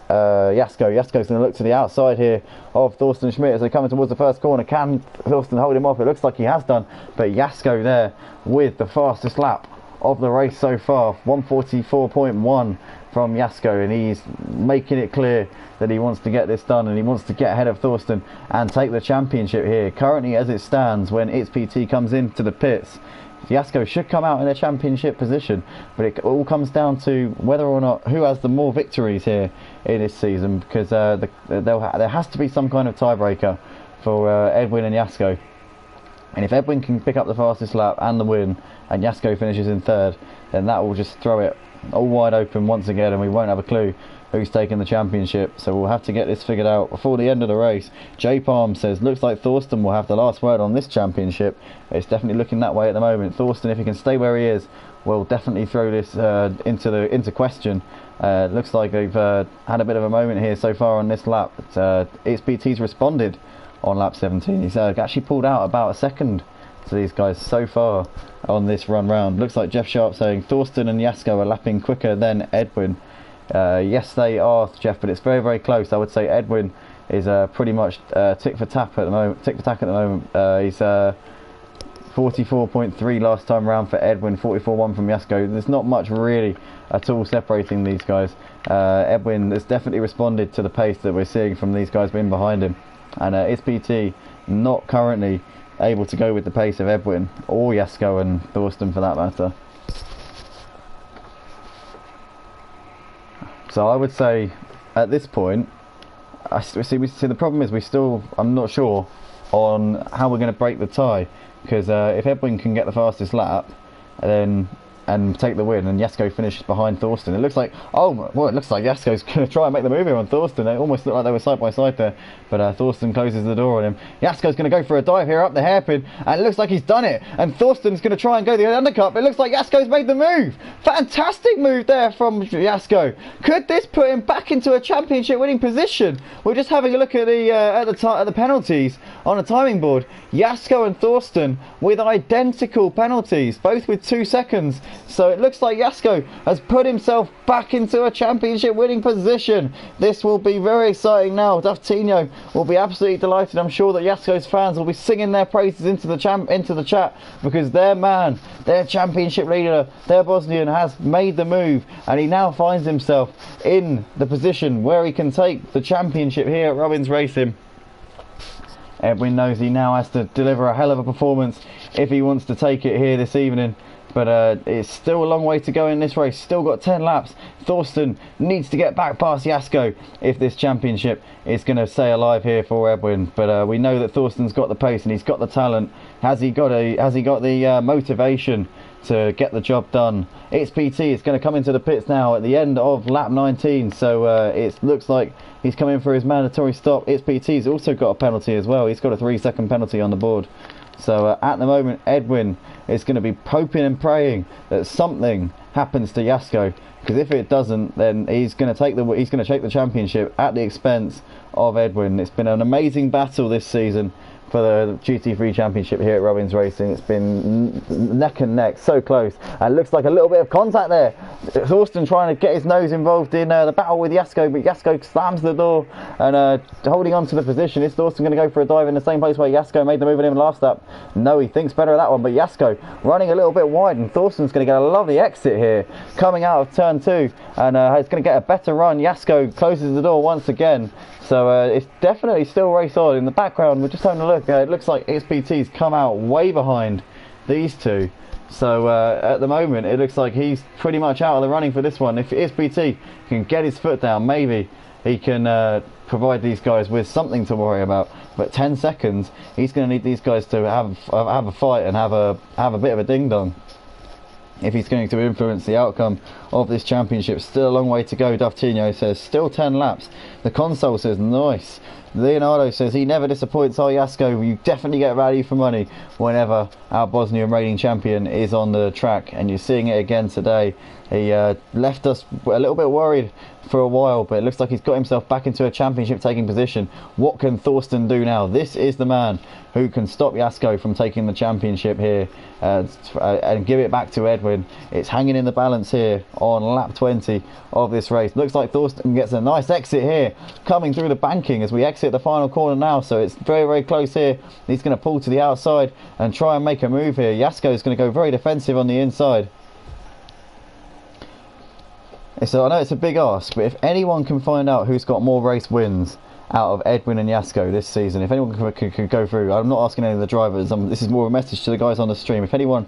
Jasko. Jasko's going to look to the outside here of Thorsten Schmidt as they come towards the first corner. Can Thorsten hold him off? It looks like he has done, but Jasko there with the fastest lap of the race so far, 1:44.1 from Jasko, and he's making it clear that he wants to get this done, and he wants to get ahead of Thorsten and take the championship here. Currently, as it stands, when XPT comes into the pits, Jasko should come out in a championship position, but it all comes down to whether or not who has the more victories here in this season, because there has to be some kind of tiebreaker for Edwin and Jasko. And if Edwin can pick up the fastest lap and the win, and Jasko finishes in third, then that will just throw it all wide open once again, and we won't have a clue who's taking the championship. So we'll have to get this figured out before the end of the race. J Palm says, looks like Thorsten will have the last word on this championship. It's definitely looking that way at the moment. Thorsten, if he can stay where he is, will definitely throw this into question. Looks like they've had a bit of a moment here so far on this lap. XPT's responded on lap 17. He's actually pulled out about a second to these guys so far on this run round. Looks like Jeff Sharp saying Thorsten and Jasko are lapping quicker than Edwin. Yes, they are, Jeff, but it's very, very close. I would say Edwin is pretty much tick for tack at the moment. He's 44.3 last time round for Edwin, 44.1 from Jasko. There's not much really at all separating these guys. Edwin has definitely responded to the pace that we're seeing from these guys being behind him, and XPT not currently able to go with the pace of Edwin or Jasko and Thorsten for that matter. So I would say at this point, the problem is I'm not sure on how we're going to break the tie, because if Edwin can get the fastest lap and take the win, and Jasko finishes behind Thorsten, it looks like Jasko's going to try and make the move here on Thorsten. It almost looked like they were side by side there, but Thorsten closes the door on him. Jasko's going to go for a dive here up the hairpin, and it looks like he's done it, and Thorsten's going to try and go the undercut, but it looks like Jasko's made the move. Fantastic move there from Jasko. Could this put him back into a championship winning position? We're just having a look at the penalties on a timing board. Jasko and Thorsten with identical penalties, both with 2 seconds. So it looks like Jasko has put himself back into a championship winning position. This will be very exciting now. Duftino will be absolutely delighted. I'm sure that Jasko's fans will be singing their praises into the chat, because their man, their championship leader, their Bosnian, has made the move, and he now finds himself in the position where he can take the championship here at RubbingsRacing. Edwin knows he now has to deliver a hell of a performance if he wants to take it here this evening. But it's still a long way to go in this race. Still got 10 laps. Thorsten needs to get back past Jasko if this championship is going to stay alive here for Edwin. But we know that Thorsten's got the pace and he's got the talent. Has he got the motivation to get the job done? XPT is going to come into the pits now at the end of lap 19. So it looks like he's coming for his mandatory stop. XPT's also got a penalty as well. He's got a 3-second penalty on the board. So at the moment, Edwin is going to be hoping and praying that something happens to Jasko, because if it doesn't, then he's going to take the championship at the expense of Edwin. It's been an amazing battle this season for the GT3 championship here at RubbingsRacing. It's been neck and neck, so close, and looks like a little bit of contact there. Thorsten trying to get his nose involved in the battle with Jasko, but Jasko slams the door and holding on to the position. Is Thorsten going to go for a dive in the same place where Jasko made the move on him last lap? No, he thinks better of that one, but Jasko running a little bit wide, and Thorsten's going to get a lovely exit here coming out of turn 2, and he's going to get a better run. Jasko closes the door once again. So it's definitely still race on. In the background, we're just having a look. It looks like XPT's come out way behind these two. So at the moment, it looks like he's pretty much out of the running for this one. If XPT can get his foot down, maybe he can provide these guys with something to worry about. But 10 seconds, he's going to need these guys to have a fight and have a bit of a ding dong if he's going to influence the outcome of this championship. Still a long way to go. Duftino says still 10 laps. The console says nice. Leonardo says he never disappoints our Jasko. You definitely get value for money whenever our Bosnian reigning champion is on the track, and you're seeing it again today. He left us a little bit worried for a while, but it looks like he's got himself back into a championship taking position. What can Thorsten do now? This is the man who can stop Jasko from taking the championship here and give it back to Edwin. It's hanging in the balance here on lap 20 of this race. Looks like Thorsten gets a nice exit here coming through the banking as we exit the final corner now, so it's very, very close here. He's going to pull to the outside and try and make a move here. Jasko is going to go very defensive on the inside. So I know it's a big ask, but if anyone can find out who's got more race wins out of Edwin and Jasko this season, if anyone can go through, I'm not asking any of the drivers, this is more a message to the guys on the stream. If anyone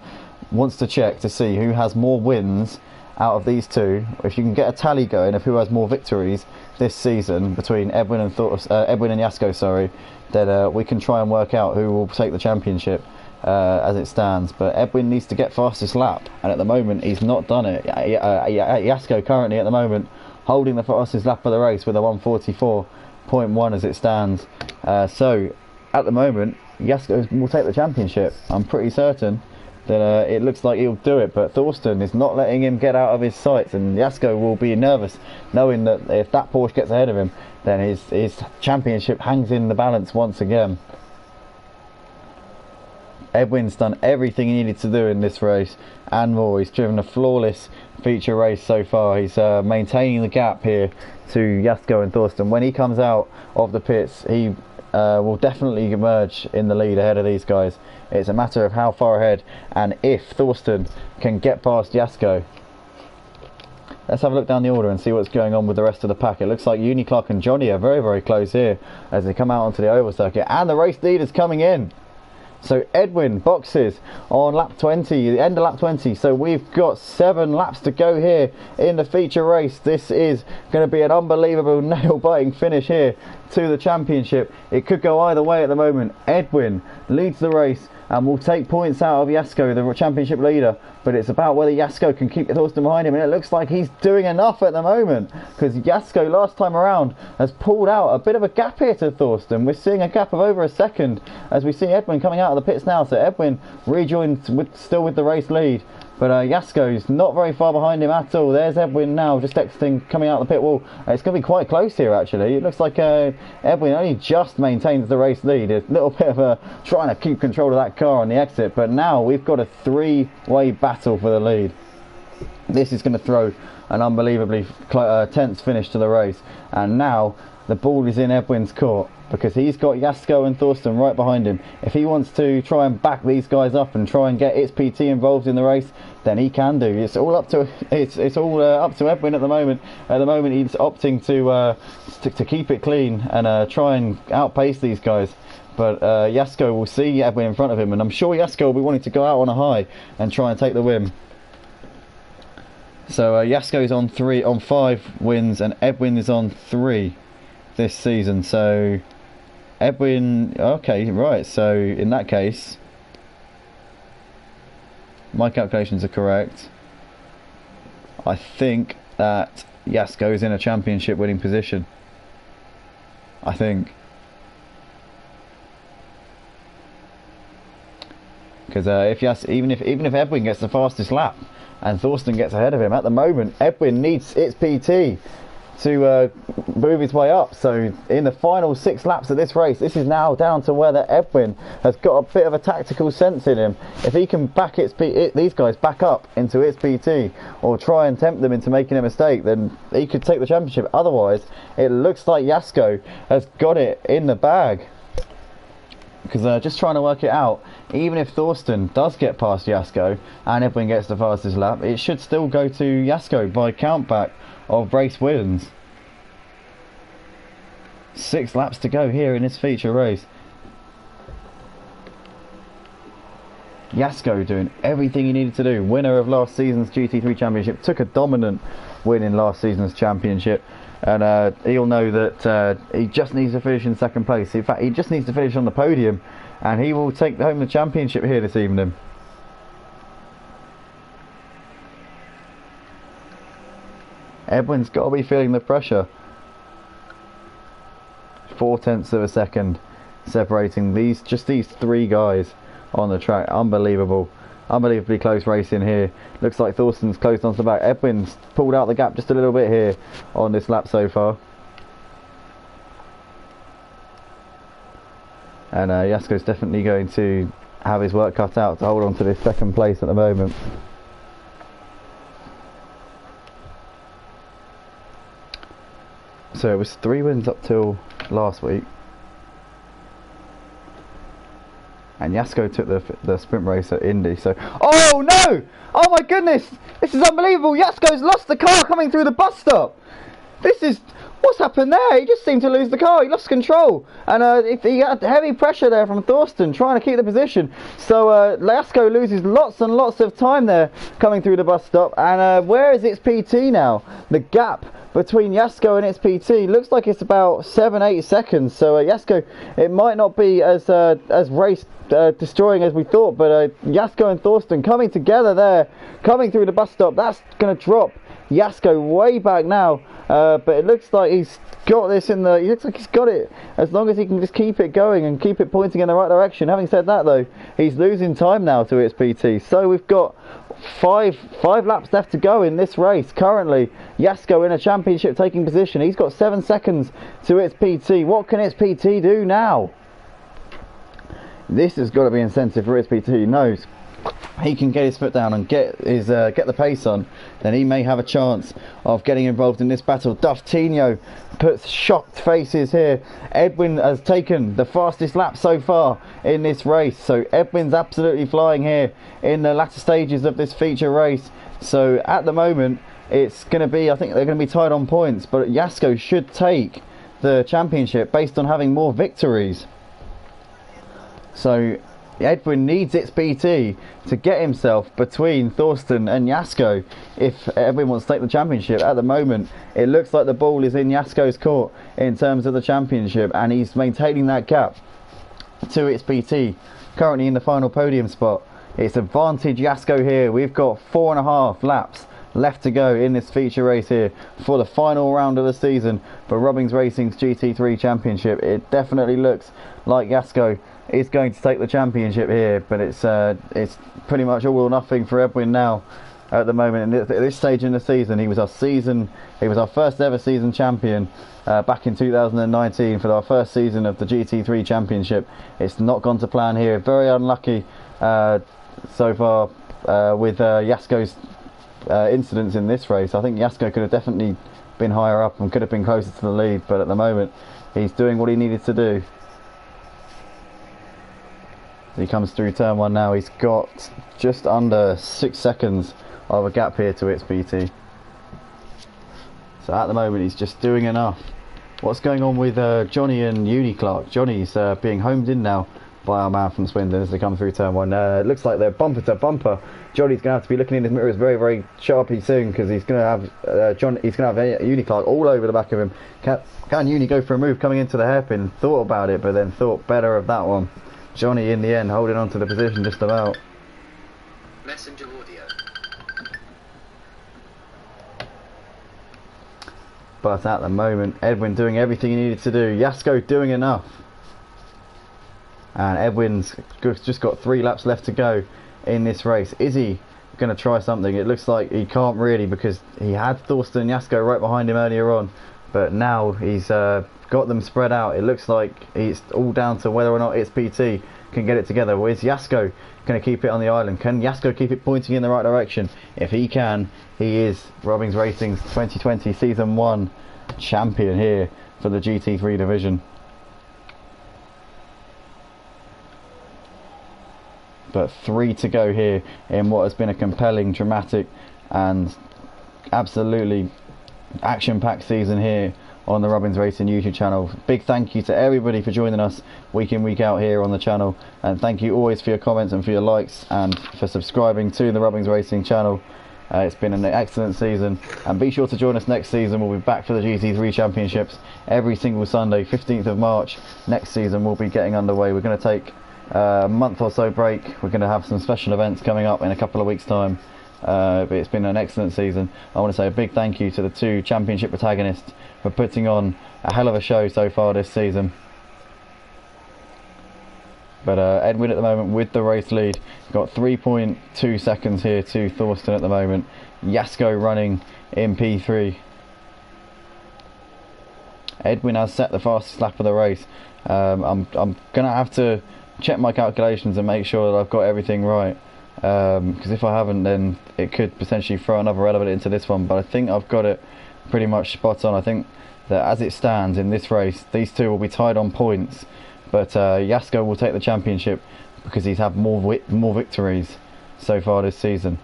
wants to check to see who has more wins out of these two, if you can get a tally going of who has more victories this season between Edwin and Jasko, sorry, then we can try and work out who will take the championship. as it stands, but Edwin needs to get fastest lap, and at the moment he's not done it. Jasko currently at the moment holding the fastest lap of the race with a 1:44.1 as it stands. So at the moment Jasko will take the championship. I'm pretty certain that it looks like he'll do it, but Thorsten is not letting him get out of his sights, and Jasko will be nervous knowing that if that Porsche gets ahead of him, then his championship hangs in the balance once again. Edwin's done everything he needed to do in this race and more. He's driven a flawless feature race so far. He's maintaining the gap here to Jasko and Thorsten. When he comes out of the pits, he will definitely emerge in the lead ahead of these guys. It's a matter of how far ahead and if Thorsten can get past Jasko. Let's have a look down the order and see what's going on with the rest of the pack. It looks like Uni, Clark and Johnny are very, very close here as they come out onto the oval circuit, and the race lead is coming in. So Edwin boxes on lap 20, the end of lap 20. So we've got 7 laps to go here in the feature race. This is going to be an unbelievable nail-biting finish here to the championship. It could go either way at the moment. Edwin leads the race and will take points out of Jasko, the championship leader, but it's about whether Jasko can keep Thorsten behind him, and it looks like he's doing enough at the moment, because Jasko last time around has pulled out a bit of a gap here to Thorsten. We're seeing a gap of over a second as we see Edwin coming out of the pits now, so Edwin rejoins still with the race lead, but Jasko's not very far behind him at all. There's Edwin now just exiting, coming out of the pit wall. It's going to be quite close here actually. It looks like Edwin only just maintains the race lead. It's a little bit of a trying to keep control of that car on the exit, but now we've got a 3-way battle for the lead. This is going to throw an unbelievably tense finish to the race, and now the ball is in Edwin's court, because he's got Jasko and Thorsten right behind him. If he wants to try and back these guys up and try and get its PT involved in the race, then he can do. It's all up to up to Edwin at the moment. At the moment, he's opting to keep it clean and try and outpace these guys. But Jasko will see Edwin in front of him, and I'm sure Jasko will be wanting to go out on a high and try and take the win. So Jasko's on 5 wins, and Edwin is on 3 this season. So Edwin, okay, right, so in that case my calculations are correct. I think that Jasko is in a championship winning position. I think, because even if Edwin gets the fastest lap and Thorsten gets ahead of him, at the moment Edwin needs its PT to move his way up. So in the final 6 laps of this race, this is now down to whether Edwin has got a bit of a tactical sense in him. If he can back these guys back up into its PT, or try and tempt them into making a mistake, then he could take the championship. Otherwise, it looks like Jasko has got it in the bag. Because just trying to work it out, even if Thorsten does get past Jasko and Edwin gets the fastest lap, it should still go to Jasko by countback of race wins. 6 laps to go here in this feature race. Jasko doing everything he needed to do. Winner of last season's GT3 championship, took a dominant win in last season's championship, and he'll know that he just needs to finish in 2nd place. In fact, he just needs to finish on the podium and he will take home the championship here this evening. Edwin's got to be feeling the pressure. 0.4 of a second separating these 3 guys on the track. Unbelievable. Unbelievably close racing here. Looks like Thorsten's closed onto the back. Edwin's pulled out the gap just a little bit here on this lap so far. And Jasko's definitely going to have his work cut out to hold on to this 2nd place at the moment. So it was 3 wins up till last week, and Jasko took the sprint race at Indy. So, oh no! Oh my goodness! This is unbelievable! Jasko's lost the car coming through the bus stop. This is, What's happened there? He just seemed to lose the car. He lost control, and he had heavy pressure there from Thorsten trying to keep the position. So Jasko loses lots and lots of time there coming through the bus stop. And where is its PT now? The gap between Jasko and its PT looks like it's about 7-8 seconds. So Jasko, it might not be as race destroying as we thought, but Jasko and Thorsten coming together there, coming through the bus stop. That's going to drop Jasko way back now, but it looks like he's got this in the. He looks like he's got it as long as he can just keep it going and keep it pointing in the right direction. Having said that, though, he's losing time now to its PT. So we've got five laps left to go in this race. Currently, Jasko in a championship taking position. He's got 7 seconds to its PT. What can its PT do now? This has got to be incentive for its PT. He knows he can get his foot down and get the pace on, then he may have a chance of getting involved in this battle. Duftino puts shocked faces here. Edwin has taken the fastest lap so far in this race, so Edwin's absolutely flying here in the latter stages of this feature race. So at the moment it's going to be, I think they're going to be tied on points, but Jasko should take the championship based on having more victories. So Edwin needs its PT to get himself between Thorsten and Jasko if Edwin wants to take the championship. At the moment, it looks like the ball is in Jasko's court in terms of the championship, and he's maintaining that gap to its PT, currently in the final podium spot. It's advantage Jasko here. We've got 4.5 laps left to go in this feature race here for the final round of the season for RubbingsRacing's GT3 championship. It definitely looks like Jasko is going to take the championship here, but it's pretty much all or nothing for Edwin now at the moment. And at this stage in the season, he was our first ever season champion back in 2019 for our first season of the GT3 championship. It's not gone to plan here. Very unlucky so far with Jasko's incidents in this race. I think Jasko could have definitely been higher up and could have been closer to the lead, but at the moment he's doing what he needed to do. He comes through turn 1 now. He's got just under 6 seconds of a gap here to its PT. So at the moment he's just doing enough. What's going on with Johnny and Uni Clark? Johnny's being homed in now by our man from Swindon as they come through turn 1. It looks like they're bumper to bumper. Johnny's going to have to be looking in his mirrors very, very sharply soon, because he's going to have Uni Clark all over the back of him. Can Uni go for a move coming into the hairpin? Thought about it, but then thought better of that one. Johnny in the end holding on to the position just about. Messenger audio. But at the moment, Edwin doing everything he needed to do. Jasko doing enough. And Edwin's just got 3 laps left to go in this race. Is he going to try something? It looks like he can't really, because he had Thorsten and Jasko right behind him earlier on. But now he's got them spread out. It looks like it's all down to whether or not its PT can get it together. Well, is Jasko going to keep it on the island? Can Jasko keep it pointing in the right direction? If he can, he is RubbingsRacing's 2020 Season 1 champion here for the GT3 division. But 3 to go here in what has been a compelling, dramatic and absolutely action-packed season here on the RubbingsRacing YouTube channel. Big thank you to everybody for joining us week in, week out here on the channel, and thank you always for your comments and for your likes and for subscribing to the RubbingsRacing channel. It's been an excellent season, and be sure to join us next season. We'll be back for the GT3 championships every single Sunday. 15th of March next season we'll be getting underway. We're going to take a month or so break. We're going to have some special events coming up in a couple of weeks time. But it's been an excellent season. I want to say a big thank you to the 2 championship protagonists for putting on a hell of a show so far this season. But Edwin at the moment with the race lead, got 3.2 seconds here to Thorsten at the moment. Jasko running in P3. Edwin has set the fastest lap of the race. I'm gonna have to check my calculations and make sure that I've got everything right, because if I haven't, then it could potentially throw another element into this one. But I think I've got it pretty much spot on. I think that as it stands in this race, these 2 will be tied on points, but Jasko will take the championship because he's had more victories so far this season.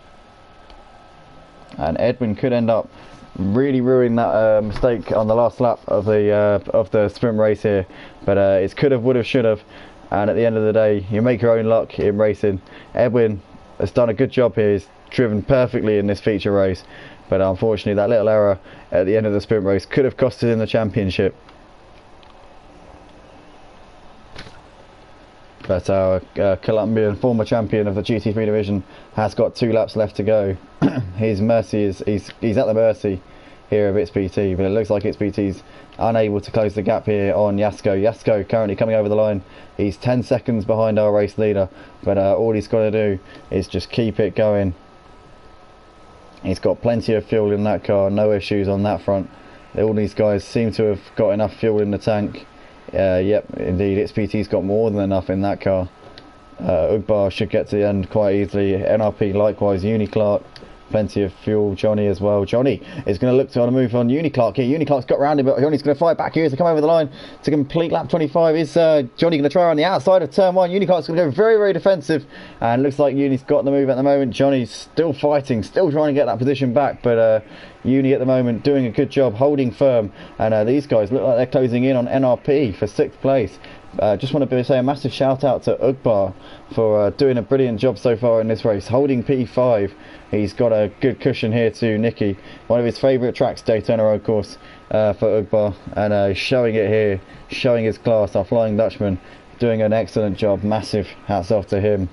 And Edwin could end up really ruined that mistake on the last lap of the sprint race here. But it's could have, would have, should have. And at the end of the day, you make your own luck in racing. Edwin has done a good job here. He's driven perfectly in this feature race. But unfortunately, that little error at the end of the sprint race could have costed him the championship. But our Colombian former champion of the GT3 division has got 2 laps left to go. His mercy is he's at the mercy here of XPT, but it looks like XPT's unable to close the gap here on Yasko. Yasko currently coming over the line. He's 10 seconds behind our race leader, but all he's got to do is just keep it going. He's got plenty of fuel in that car, no issues on that front. All these guys seem to have got enough fuel in the tank. Yep, indeed, XPT's got more than enough in that car. Ugbar should get to the end quite easily. NRP likewise, Clark, plenty of fuel. Johnny as well. Johnny is going to look to move on Clark here. Clark's got round him, but Johnny's going to fight back here to come over the line to complete lap 25. Is Johnny going to try on the outside of turn 1? Clark's going to go very, very defensive, and looks like Uni's got the move at the moment. Johnny's still fighting, still trying to get that position back, but Uni at the moment doing a good job holding firm, and these guys look like they're closing in on NRP for 6th place. Just want to say a massive shout out to Ugbar for doing a brilliant job so far in this race, holding P5. He's got a good cushion here to Nicky, one of his favourite tracks, Daytona road course, for Ugbar, and showing it here, showing his class. Our Flying Dutchman doing an excellent job, massive hats off to him.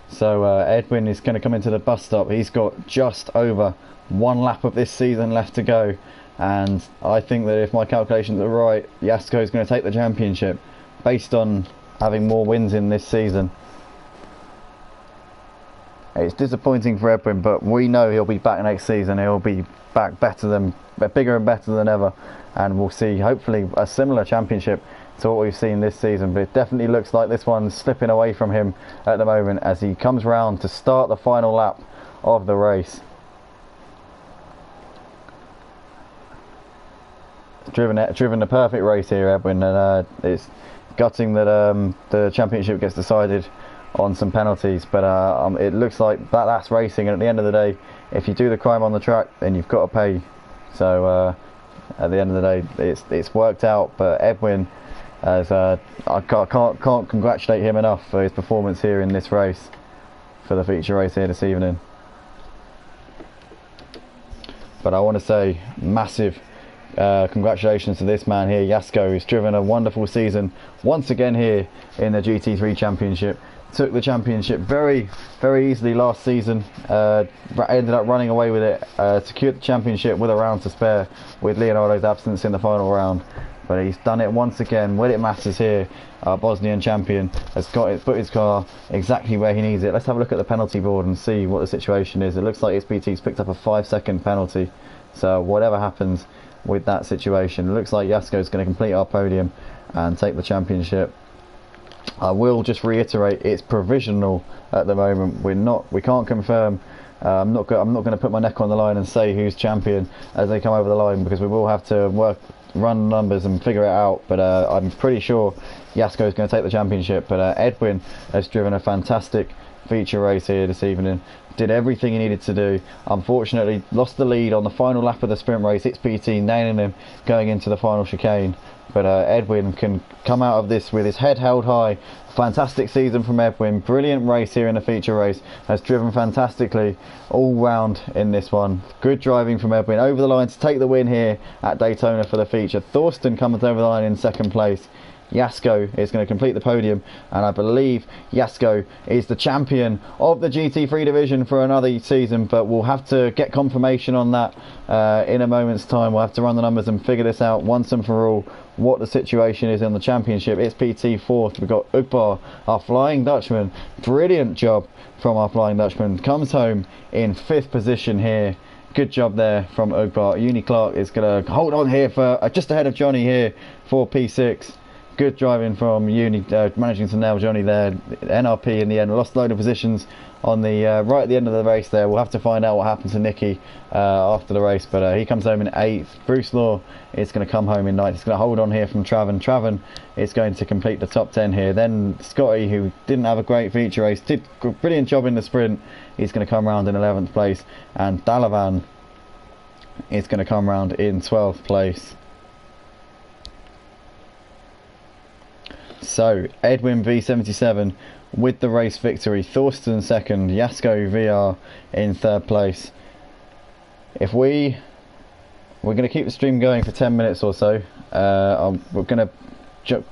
So Edwin is going to come into the bus stop. He's got just over 1 lap of this season left to go, and I think that if my calculations are right, Yasko is going to take the championship based on having more wins in this season. It's disappointing for Edwin, but we know he'll be back next season. He'll be back bigger and better than ever, and we'll see hopefully a similar championship to what we've seen this season. But it definitely looks like this one's slipping away from him at the moment as he comes round to start the final lap of the race. Driven a perfect race here, Edwin, and it's gutting that the championship gets decided on some penalties, but it looks like that's racing, and at the end of the day, if you do the crime on the track, then you've got to pay. So at the end of the day, it's worked out. But Edwin, I can't congratulate him enough for his performance here in this race, for the feature race here this evening. But I want to say massive congratulations to this man here, Yasko, who's driven a wonderful season once again here in the GT3 Championship. Took the championship very, very easily last season. Ended up running away with it. Secured the championship with a round to spare, with Leonardo's absence in the final round. But he's done it once again when it matters here. Our Bosnian champion has put his car exactly where he needs it. Let's have a look at the penalty board and see what the situation is. It looks like XPT's picked up a 5-second penalty. So whatever happens with that situation, it looks like Yasko's going to complete our podium and take the championship. I will just reiterate, it's provisional at the moment. We can't confirm. I'm not going to put my neck on the line and say who's champion as they come over the line, because we will have to run numbers and figure it out. But I'm pretty sure Yasko is going to take the championship. But Edwin has driven a fantastic feature race here this evening. Did everything he needed to do. Unfortunately, lost the lead on the final lap of the sprint race. XPT nailing him going into the final chicane. But Edwin can come out of this with his head held high. Fantastic season from Edwin. Brilliant race here in the feature race. Has driven fantastically all round in this one. Good driving from Edwin. Over the line to take the win here at Daytona for the feature. Thorsten comes over the line in 2nd place. Yasko is going to complete the podium, and I believe Yasko is the champion of the GT3 division for another season, but we'll have to get confirmation on that in a moment's time. We'll have to run the numbers and figure this out once and for all, what the situation is in the championship. It's PT 4th. We've got Ugbar, our Flying Dutchman. Brilliant job from our Flying Dutchman. Comes home in 5th position here. Good job there from Ugbar. Clark is going to hold on here for just ahead of Johnny here for P6. Good driving from Uni, managing to nail Johnny there. NRP in the end lost a load of positions on the right at the end of the race there. We'll have to find out what happened to Nicky after the race, but he comes home in 8th. Bruce Law is going to come home in 9th. He's going to hold on here from Traven. Traven is going to complete the top 10 here. Then Scotty, who didn't have a great feature race, did a brilliant job in the sprint. He's going to come round in 11th place, and Dalavan is going to come round in 12th place. So Edwin V77 with the race victory, Thorsten second, Yasko VR in 3rd place. We're going to keep the stream going for 10 minutes or so. We're going to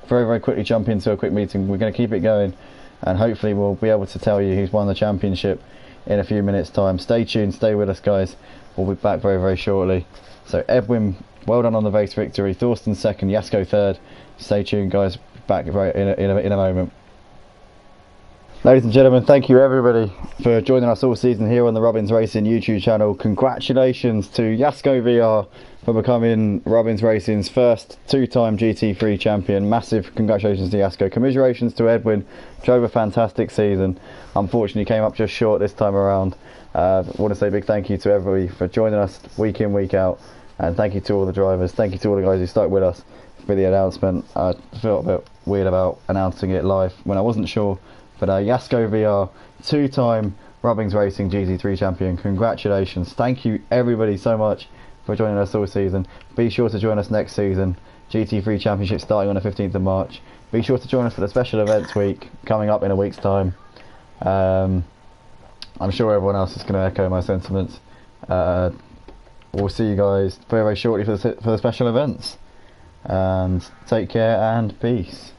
very quickly jump into a quick meeting. We're going to keep it going, and hopefully we'll be able to tell you who's won the championship in a few minutes time. Stay tuned, stay with us guys, we'll be back very shortly. So Edwin, well done on the race victory, Thorsten second, Yasko third. Stay tuned guys, back right in a moment. Ladies and gentlemen, thank you everybody for joining us all season here on the RubbingsRacing YouTube channel. Congratulations to Yasko VR for becoming RubbingsRacing's first 2-time GT3 champion. Massive congratulations to Yasko. Commiserations to Edwin, drove a fantastic season. Unfortunately came up just short this time around. I want to say a big thank you to everybody for joining us week in, week out, and thank you to all the drivers, thank you to all the guys who stuck with us for the announcement. I felt a bit weird about announcing it live when I wasn't sure, but Yasko VR, 2-time RubbingsRacing GT3 champion, congratulations. Thank you everybody so much for joining us all season. Be sure to join us next season, GT3 championship starting on the 15th of March. Be sure to join us for the special events week coming up in a week's time. I'm sure everyone else is going to echo my sentiments. We'll see you guys very shortly for the special events, and take care and peace.